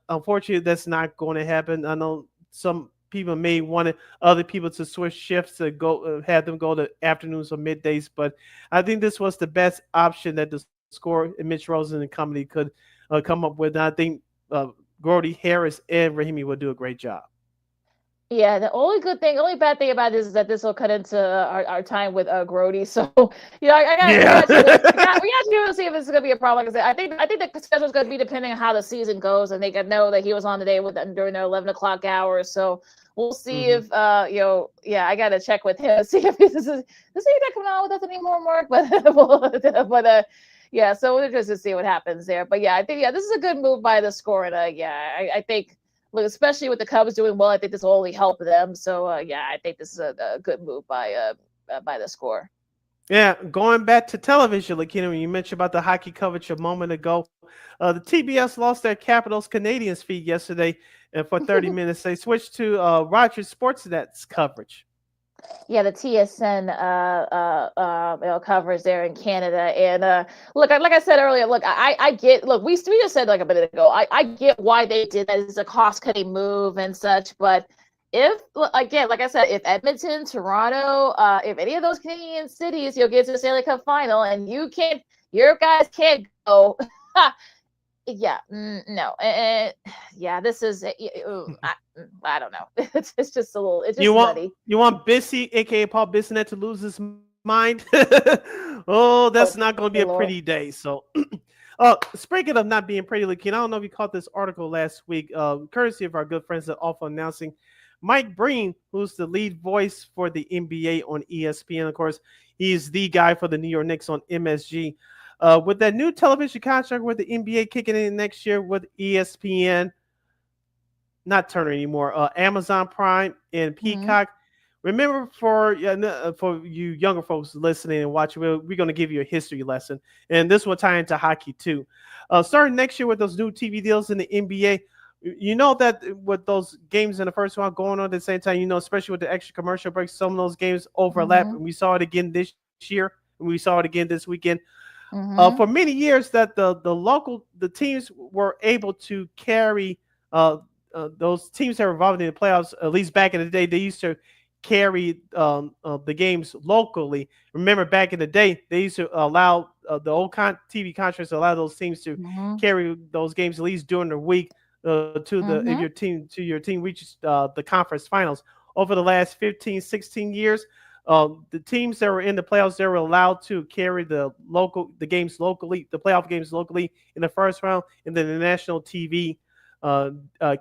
Unfortunately, that's not going to happen. I know some people may want other people to switch shifts to go have them go to afternoons or middays, but I think this was the best option that the Score and Mitch Rosen and company could come up with. And I think Grody, Harris, and Rahimi will do a great job. Yeah, the only bad thing about this is that this will cut into our time with Grody. So, we got to see if this is going to be a problem. Like I said, I think the schedule is going to be depending on how the season goes, and they can know that he was on the day with them during their 11 o'clock hours. So we'll see if I got to check with him, see if this is not coming on with us anymore, Mark. Yeah, so we'll just see what happens there. But yeah, I think this is a good move by the Score, and I think. Look, especially with the Cubs doing well, I think this will only help them. So, I think this is a good move by the Score. Yeah, going back to television, LaKeena, when you mentioned about the hockey coverage a moment ago, the TBS lost their Capitals Canadiens feed yesterday, and for 30 minutes they switched to Rogers Sportsnet's coverage. the TSN coverage there in Canada. And look, like I said earlier, look, I get, look, we just said like a minute ago, I get why they did that. It's a cost cutting move and such, but if, again, like I said, if Edmonton, Toronto, if any of those Canadian cities, you'll get to the Stanley Cup final and your guys can't go. Yeah, no, yeah, this is, I don't know. It's just a little, it's just nutty. You want Bissy, aka Paul Bissonnette, to lose his mind? Oh, that's not going to be a pretty day. So, speaking of not being pretty, LaKeena, I don't know if you caught this article last week, courtesy of our good friends at Awful Announcing. Mike Breen, who's the lead voice for the NBA on ESPN, of course, he's the guy for the New York Knicks on MSG. With that new television contract with the NBA kicking in next year with ESPN, not Turner anymore, Amazon Prime and Peacock. Remember, for you younger folks listening and watching, we're going to give you a history lesson. And this will tie into hockey too. Starting next year with those new TV deals in the NBA, you know that with those games in the first round going on at the same time, you know, especially with the extra commercial breaks, some of those games overlap. And we saw it again this year, and we saw it again this weekend. For many years, that the teams were able to carry those teams that were involved in the playoffs. At least back in the day, they used to carry the games locally. Remember, back in the day, they used to allow the old TV contracts allow those teams to carry those games at least during the week if your team reaches the conference finals. Over the last 15, 16 years, the teams that were in the playoffs, they were allowed to carry the games locally, the playoff games locally in the first round, and then the national TV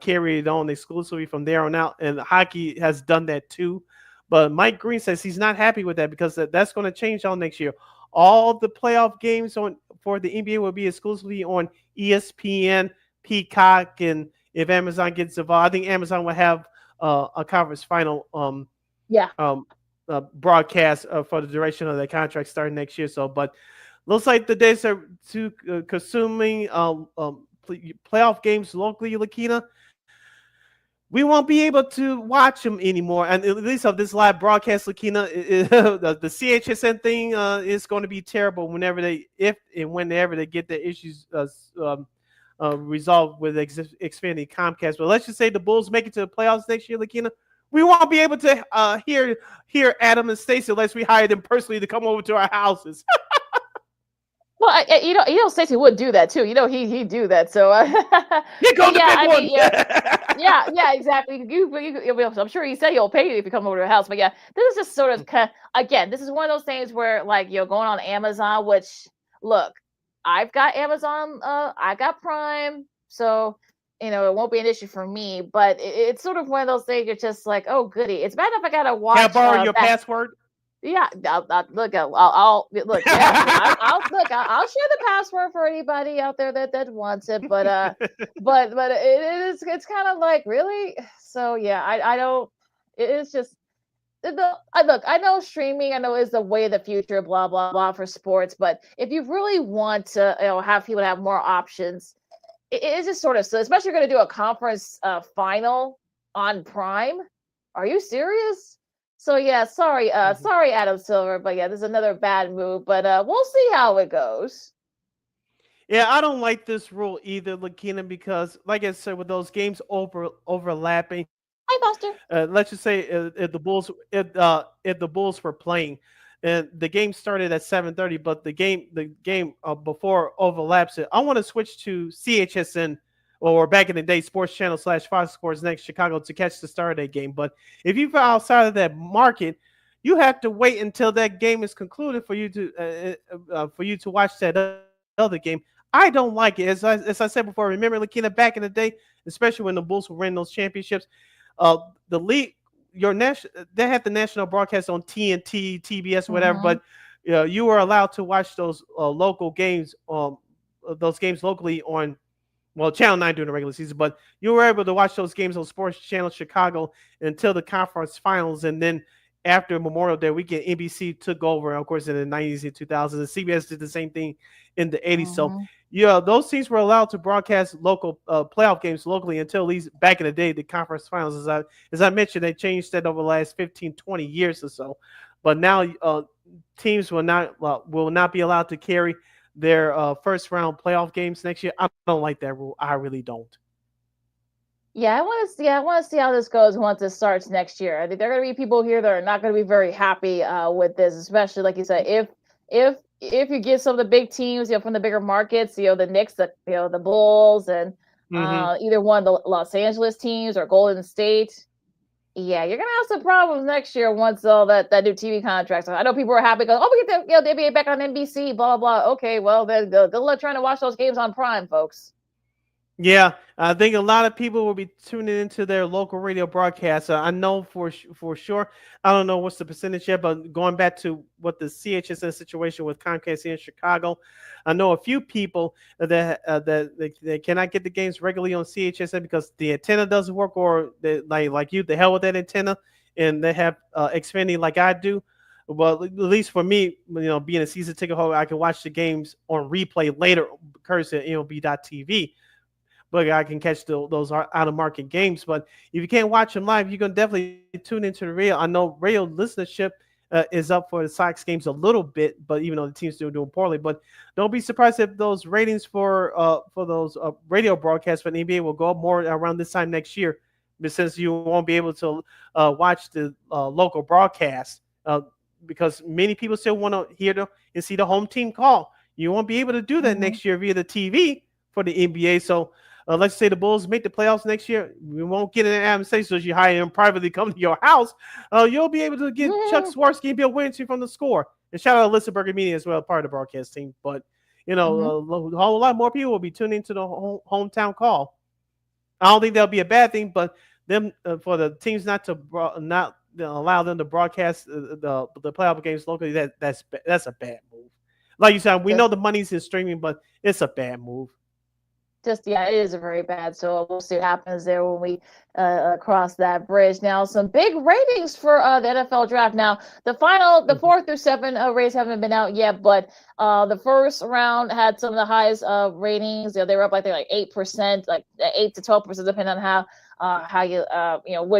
carry it on exclusively from there on out. And hockey has done that too. But Mike Green says he's not happy with that because that's going to change all next year. All the playoff games for the NBA will be exclusively on ESPN, Peacock, and if Amazon gets involved, I think Amazon will have a conference final broadcast for the duration of the contract starting next year. So, but looks like the days are too consuming playoff games locally, LaKeena. We won't be able to watch them anymore, and at least of this live broadcast, LaKeena, the CHSN thing is going to be terrible whenever they get their issues resolved with expanding Comcast. But let's just say the Bulls make it to the playoffs next year, LaKeena. We won't be able to hear Adam and Stacey unless we hire them personally to come over to our houses. Well, Stacey would do that too. He'd do that. So yeah, exactly. I'm sure he said he'll pay you if you come over to the house. But yeah, this is just sort of again, this is one of those things where like you're going on Amazon. Which look, I've got Amazon, I've got Prime, so it won't be an issue for me. But it's sort of one of those things. You're just like, oh goody, it's bad enough I gotta watch. Can I borrow your password? Yeah, I'll look. I'll look. Yeah, I'll share the password for anybody out there that wants it. But it's kind of like really. So yeah, I don't. It's just. I know streaming. I know is the way of the future. Blah blah blah for sports. But if you really want to, have people have more options, it's just sort of so. Especially if you're going to do a conference final on Prime. Are you serious? So yeah, sorry, Adam Silver, but yeah, this is another bad move. But we'll see how it goes. Yeah, I don't like this rule either, LaKeena, because like I said, with those games overlapping. Hi, Buster. Let's just say if the Bulls were playing, and the game started at 7:30, but the game before overlaps it. I want to switch to CHSN. Or back in the day, Sports Channel / Fox Sports Next Chicago to catch the start of that game. But if you're outside of that market, you have to wait until that game is concluded for you to watch that other game. I don't like it. As I said before, remember, LaKeena, back in the day, especially when the Bulls were winning those championships, the league, they had the national broadcast on TNT, TBS, whatever. But you were allowed to watch those local games, those games locally on. Well, Channel 9 during the regular season, but you were able to watch those games on Sports Channel Chicago until the conference finals. And then after Memorial Day weekend, NBC took over, of course, in the 90s and 2000s. And CBS did the same thing in the 80s. So Yeah, those teams were allowed to broadcast local playoff games locally until at least back in the day, the conference finals. As I mentioned, they changed that over the last 15, 20 years or so. But now teams will not be allowed to carry their first round playoff games next year. I don't like that rule. I really don't. Yeah, I want to see. I want to see how this goes once it starts next year. I think there are going to be people here that are not going to be very happy with this, especially like you said, if you get some of the big teams, from the bigger markets, the Knicks, the Bulls, and either one of the Los Angeles teams or Golden State. Yeah, you're gonna have some problems next year once all that new TV contracts. I know people are happy because we get the NBA back on NBC, blah blah blah. Okay, well then good luck trying to watch those games on Prime, folks. Yeah, I think a lot of people will be tuning into their local radio broadcasts. I know for sure. I don't know what's the percentage yet, but going back to what the CHSN situation with Comcast here in Chicago, I know a few people that they cannot get the games regularly on CHSN because the antenna doesn't work, or they, like you, the hell with that antenna, and they have Xfinity like I do. Well, at least for me, being a season ticket holder, I can watch the games on replay later, courtesy of MLB.TV. But I can catch those out of market games. But if you can't watch them live, you can definitely tune into the radio. I know radio listenership is up for the Sox games a little bit, but even though the team's still doing poorly. But don't be surprised if those ratings for those radio broadcasts for the NBA will go up more around this time next year, but since you won't be able to watch the local broadcast because many people still want to hear and see the home team call. You won't be able to do that next year via the TV for the NBA. So let's say the Bulls make the playoffs next year. We won't get an Adam so you hire him privately, come to your house. You'll be able to get Chuck Swarsky and Bill Williamson from the score. And shout out to Alyssa Berger Media as well, part of the broadcast team. But, a whole lot more people will be tuning into the hometown call. I don't think that'll be a bad thing, but them for the teams not allow them to broadcast the playoff games locally, that's a bad move. Like you said, we know the money's in streaming, but it's a bad move. It is very bad. So we'll see what happens there when we cross that bridge. Now, some big ratings for the NFL draft. Now, the 4 through 7 ratings haven't been out yet, but the first round had some of the highest ratings. They were up, I think, like 8%, like 8 to 12%, depending on how you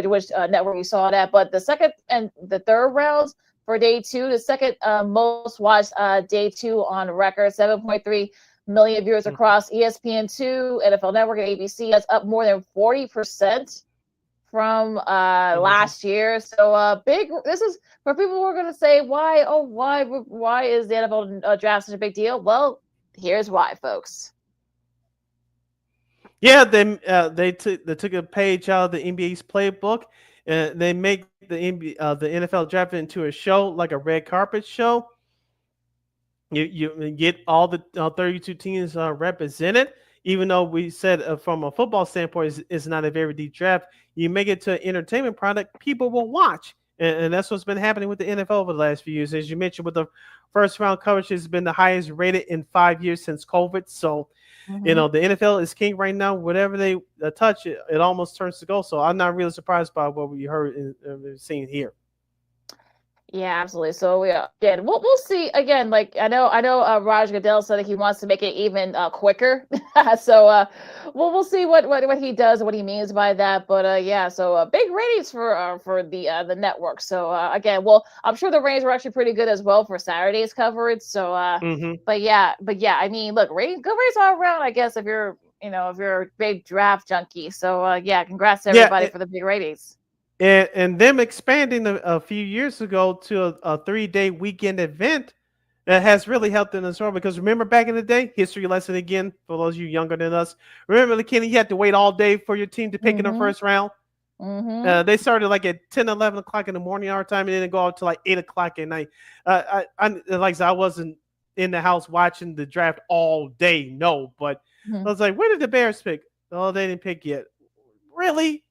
which network you saw that. But the second and the third rounds for day 2, the second most watched day 2 on record, 7.3 million viewers across ESPN2, NFL Network, and ABC. That's up more than 40% from last year. So big. This is for people who are going to say, why is the NFL draft such a big deal? Well, here's why, folks. Yeah, they took a page out of the NBA's playbook. They make the NFL draft into a show, like a red carpet show. You get all the 32 teams represented, even though we said from a football standpoint, it's not a very deep draft. You make it to an entertainment product, people will watch. And that's what's been happening with the NFL over the last few years. As you mentioned, with the first round coverage has been the highest rated in 5 years since COVID. So, the NFL is king right now. Whatever they touch, it almost turns to gold. So I'm not really surprised by what we heard and seen here. Yeah, absolutely. So again, we'll see. Again, like I know. Raj Goodell said that he wants to make it even quicker. So we'll see what he does, what he means by that. But so big ratings for the network. So again, I'm sure the ratings were actually pretty good as well for Saturday's coverage. So but yeah. I mean, look, good ratings all around. I guess if you're a big draft junkie. So congrats to everybody for the big ratings. And them expanding a few years ago to a 3-day weekend event that has really helped them as well. Because remember back in the day, history lesson again, for those of you younger than us, remember, LaKeena, you had to wait all day for your team to pick in the first round? They started like at 10, 11 o'clock in the morning our time, and then go out to like 8 o'clock at night. I wasn't in the house watching the draft all day, no. But I was like, where did the Bears pick? Oh, they didn't pick yet. Really?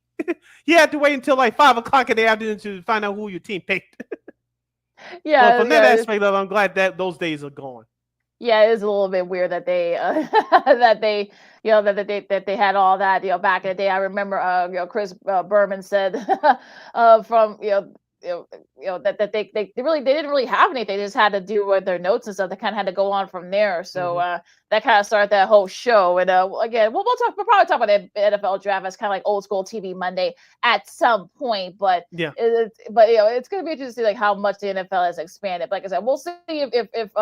You had to wait until like 5 o'clock in the afternoon to find out who your team picked. Well, from that aspect of it, I'm glad that those days are gone. Yeah, it is a little bit weird that they that they had all that back in the day. I remember Chris Berman said from that they didn't really have anything. They just had to do with their notes and stuff. They kind of had to go on from there. So that kind of started that whole show. And again, we'll probably talk about the NFL draft as kind of like old school TV Monday at some point. But it's going to be interesting to see like how much the NFL has expanded. But like I said, we'll see if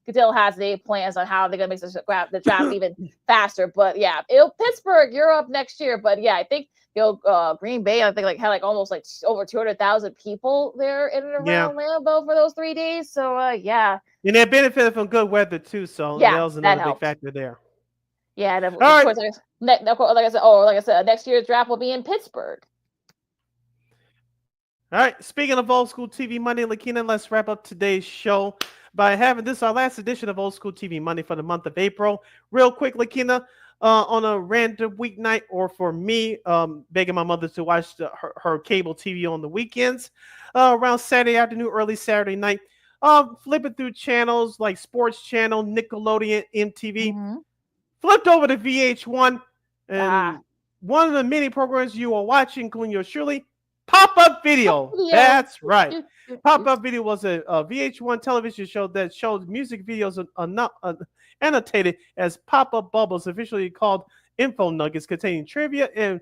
Goodell has any plans on how they're going to make the draft even faster. But yeah, Pittsburgh, you're up next year. But yeah, I think Green Bay, I think had almost over 200,000 people there in and around Lambeau for those 3 days. So yeah, and they benefited from good weather too. So that was another big factor there. Yeah, and of course, like I said, next year's draft will be in Pittsburgh. All right. Speaking of old school TV Monday, LaKeena, let's wrap up today's show by having this our last edition of Old School TV Monday for the month of April. Real quick, LaKeena. On a random weeknight, or for me, begging my mother to watch her cable TV on the weekends, around Saturday afternoon, early Saturday night, flipping through channels like Sports Channel, Nickelodeon, MTV, flipped over to VH1, and one of the many programs you are watching, including yours truly, Pop-Up Video. That's right. Pop-Up Video was a VH1 television show that showed music videos annotated as pop-up bubbles, officially called info nuggets, containing trivia and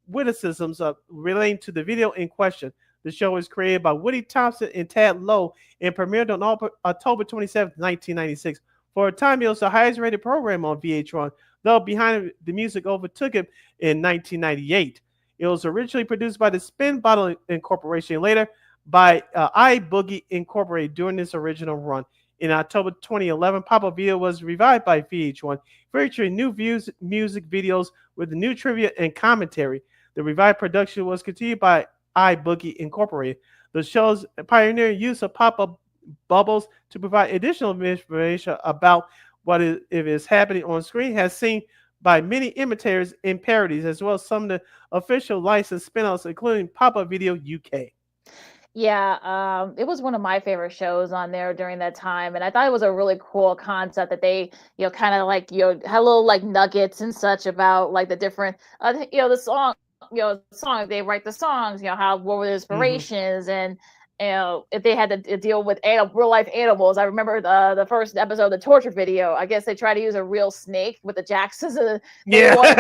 witticisms relating to the video in question. The show was created by Woody Thompson and Tad Lowe and premiered on October 27, 1996. For a time, it was the highest-rated program on VH1, though Behind the Music overtook it in 1998. It was originally produced by the Spin Bottle Incorporation, later by iBoogie Incorporated during this original run. In October 2011, Pop-Up Video was revived by VH1, featuring new music videos with new trivia and commentary. The revived production was continued by iBoogie Incorporated. The show's pioneering use of pop-up bubbles to provide additional information about what is happening on screen has seen by many imitators and parodies, as well as some of the official licensed spin-offs, including Pop-Up Video UK. Yeah, it was one of my favorite shows on there during that time, and I thought it was a really cool concept that they, kind of had little nuggets and such about the different, the song, songs they write the songs, what were the inspirations and. If they had to deal with real life animals. I remember the first episode of the torture video. I guess they tried to use a real snake with the Jacksons. They didn't want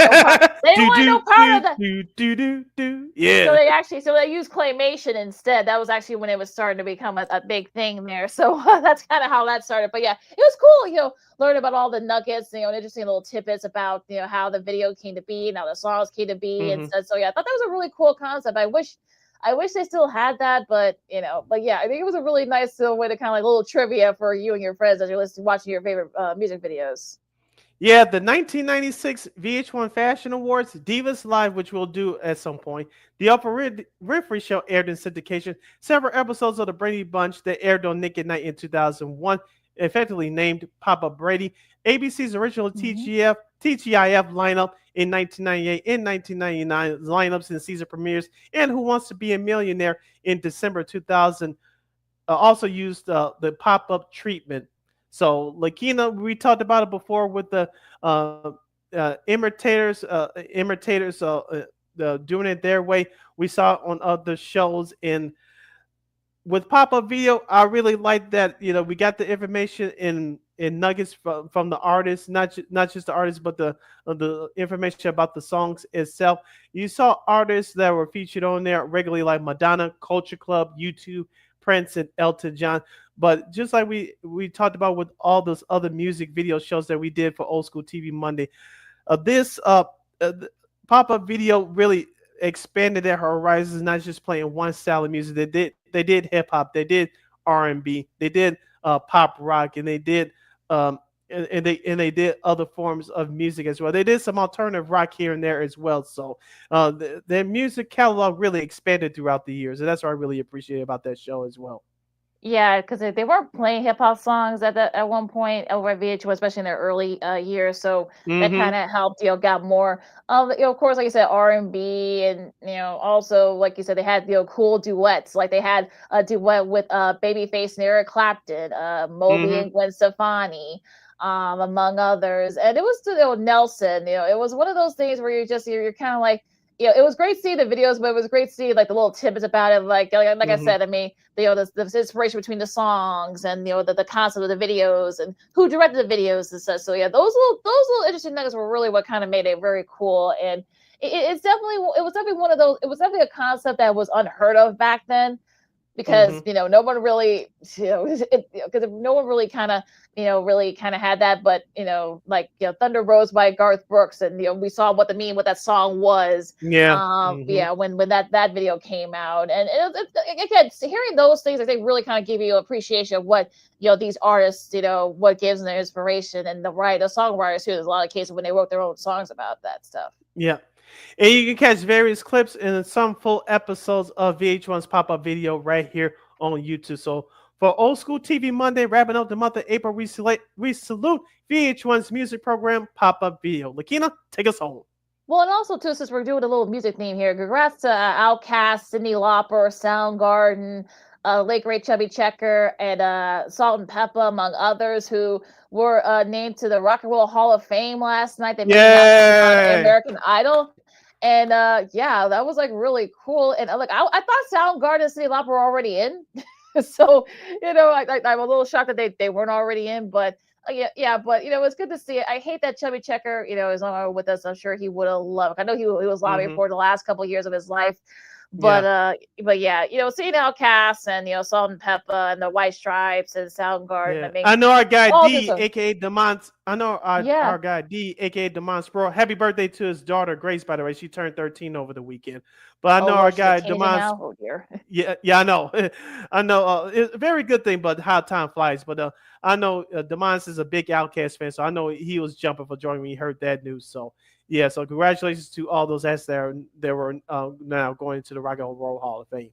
no part of that. Yeah. So they used claymation instead. That was actually when it was starting to become a big thing there. So that's kind of how that started. But yeah, it was cool. Learn about all the nuggets. Interesting little tidbits about how the video came to be and how the songs came to be and stuff. So yeah, I thought that was a really cool concept. I wish they still had that, but yeah, I think it was a really nice way to kind of little trivia for you and your friends as you're watching your favorite music videos. Yeah, the 1996 VH1 Fashion Awards, Divas Live, which we'll do at some point. The Oprah Winfrey Show aired in syndication. Several episodes of The Brady Bunch that aired on Nick at Night in 2001, effectively named Papa Brady. ABC's original TGIF lineup in 1998 and 1999 lineups and season premieres, and Who Wants to Be a Millionaire in December 2000 also used the pop-up treatment. So LaKeena, we talked about it before with the imitators doing it their way. We saw it on other shows. And with Pop-Up Video, I really like that, we got the information in nuggets from the artists, not just the artists, but the information about the songs itself. You saw artists that were featured on there regularly, like Madonna, Culture Club, U2, Prince, and Elton John. But just like we talked about with all those other music video shows that we did for Old School TV Monday, this Pop-Up Video really expanded their horizons, not just playing one style of music. They did hip hop, they did R&B, they did pop rock, and they did and they did other forms of music as well. They did some alternative rock here and there as well. So their music catalog really expanded throughout the years, and that's what I really appreciate about that show as well. Yeah, because they were playing hip hop songs at one point over at VH1, especially in their early years. So that kind of helped, got more of, of course, like you said, R&B, and also like you said, they had cool duets. Like they had a duet with Babyface and Eric Clapton, Moby and Gwen Stefani, among others. And it was Nelson. It was one of those things where you're kind of like, it was great to see the videos, but it was great to see like the little tidbits about it. Like I said, I mean, the inspiration between the songs and the concept of the videos and who directed the videos and stuff. So yeah, those little interesting nuggets were really what kind of made it very cool. And it was definitely one of those. It was definitely a concept that was unheard of back then. Because no one really, because no one really kind of had that, but Thunder Rose by Garth Brooks, and we saw what that song was. When that video came out, and again, hearing those things, I think really kind of give you an appreciation of what these artists, what gives them their inspiration, and the songwriters too. There's a lot of cases when they wrote their own songs about that stuff. Yeah. And you can catch various clips and some full episodes of VH1's pop-up video right here on YouTube. So for Old School TV Monday, wrapping up the month of April, we salute VH1's music program, Pop-Up Video. LaKeena, take us home. Well, and also, too, since we're doing a little music theme here, congrats to Outkast, Cyndi Lauper, Soundgarden, late great Chubby Checker, and Salt and Pepper, among others, who were named to the Rock and Roll Hall of Fame last night. They made American Idol. And that was like really cool. And I thought Soundgarden and Cyndi Lauper were already in. So, I'm a little shocked that they weren't already in. But but it's good to see it. I hate that Chubby Checker, is no longer with us. I'm sure he would have loved. I know he was lobbying for the last couple of years of his life. But seeing Outkast and Salt and Pepper and the White Stripes and Soundgarden. I know our guy D, aka Demont. I know our guy D, aka Demont Sproul. Happy birthday to his daughter Grace, by the way. She turned 13 over the weekend. But I know our guy Demont. Oh dear. Yeah, I know. I know. It's a very good thing, but how time flies. But I know Demont is a big Outkast fan, so I know he was jumping for joy when he heard that news. So. Yeah, so congratulations to all those acts that were now going to the Rock and Roll Hall of Fame.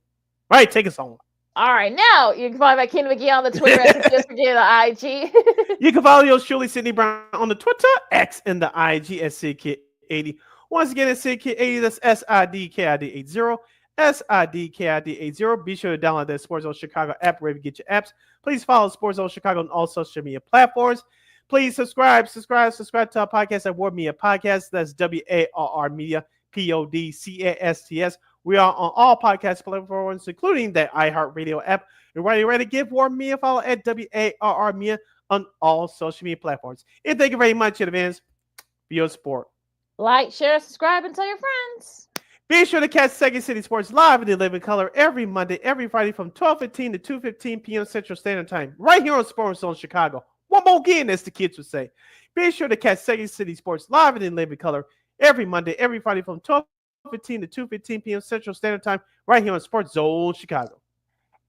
All right, take us home. All right, now you can find my Keena McGee on the Twitter and just forget the IG. You can follow yours truly, Sidney Brown, on the Twitter, X, and the IG at SidKid80. Once again, it's SidKid80. That's SIDKID80. SIDKID80. Be sure to download that Sports Zone Chicago app wherever you get your apps. Please follow Sports Zone Chicago on all social media platforms. Please subscribe to our podcast at Ward Media Podcast. That's WARR Media, PODCASTS. We are on all podcast platforms, including the iHeartRadio app. And while you're ready to give Ward Media a follow at WARR Media on all social media platforms. And thank you very much in advance for your support. Like, share, subscribe, and tell your friends. Be sure to catch Second City Sports live in the living color every Monday, every Friday from 12:15 to 2:15 p.m. Central Standard Time, right here on Sports Zone Chicago. One more again, as the kids would say. Be sure to catch Second City Sports live in living color every Monday, every Friday from 12:15 to 2:15 p.m. Central Standard Time, right here on Sports Zone Chicago.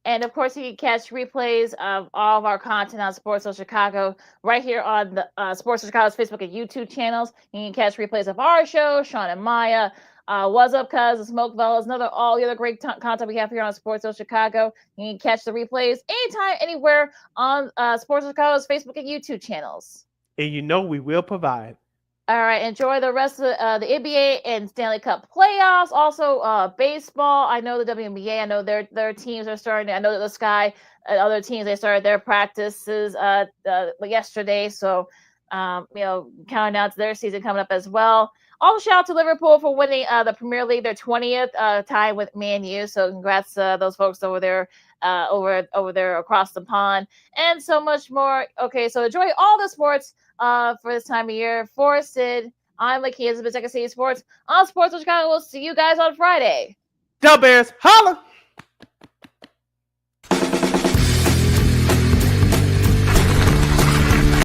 And of course, you can catch replays of all of our content on Sports Zone Chicago right here on the Sports Zone Chicago's Facebook and YouTube channels. You can catch replays of our show, Sean and Maya, What's Up, Cuz, the Smoke Fellas, all the other great content we have here on Sports Zone Chicago. You can catch the replays anytime, anywhere on Sports Zone Chicago's Facebook and YouTube channels. And we will provide. All right, enjoy the rest of the NBA and Stanley Cup playoffs. Also, baseball. I know the WNBA. I know their teams are starting. I know that the Sky and other teams, they started their practices yesterday. So, counting down to their season coming up as well. Also, shout out to Liverpool for winning the Premier League, their 20th, tie with Man U. So, congrats to those folks over there, over there across the pond, and so much more. Okay, so enjoy all the sports for this time of year. For Sid, I'm LaKeena, Second City Sports on Sports Zone Chicago. We'll see you guys on Friday. Go Bears, holla!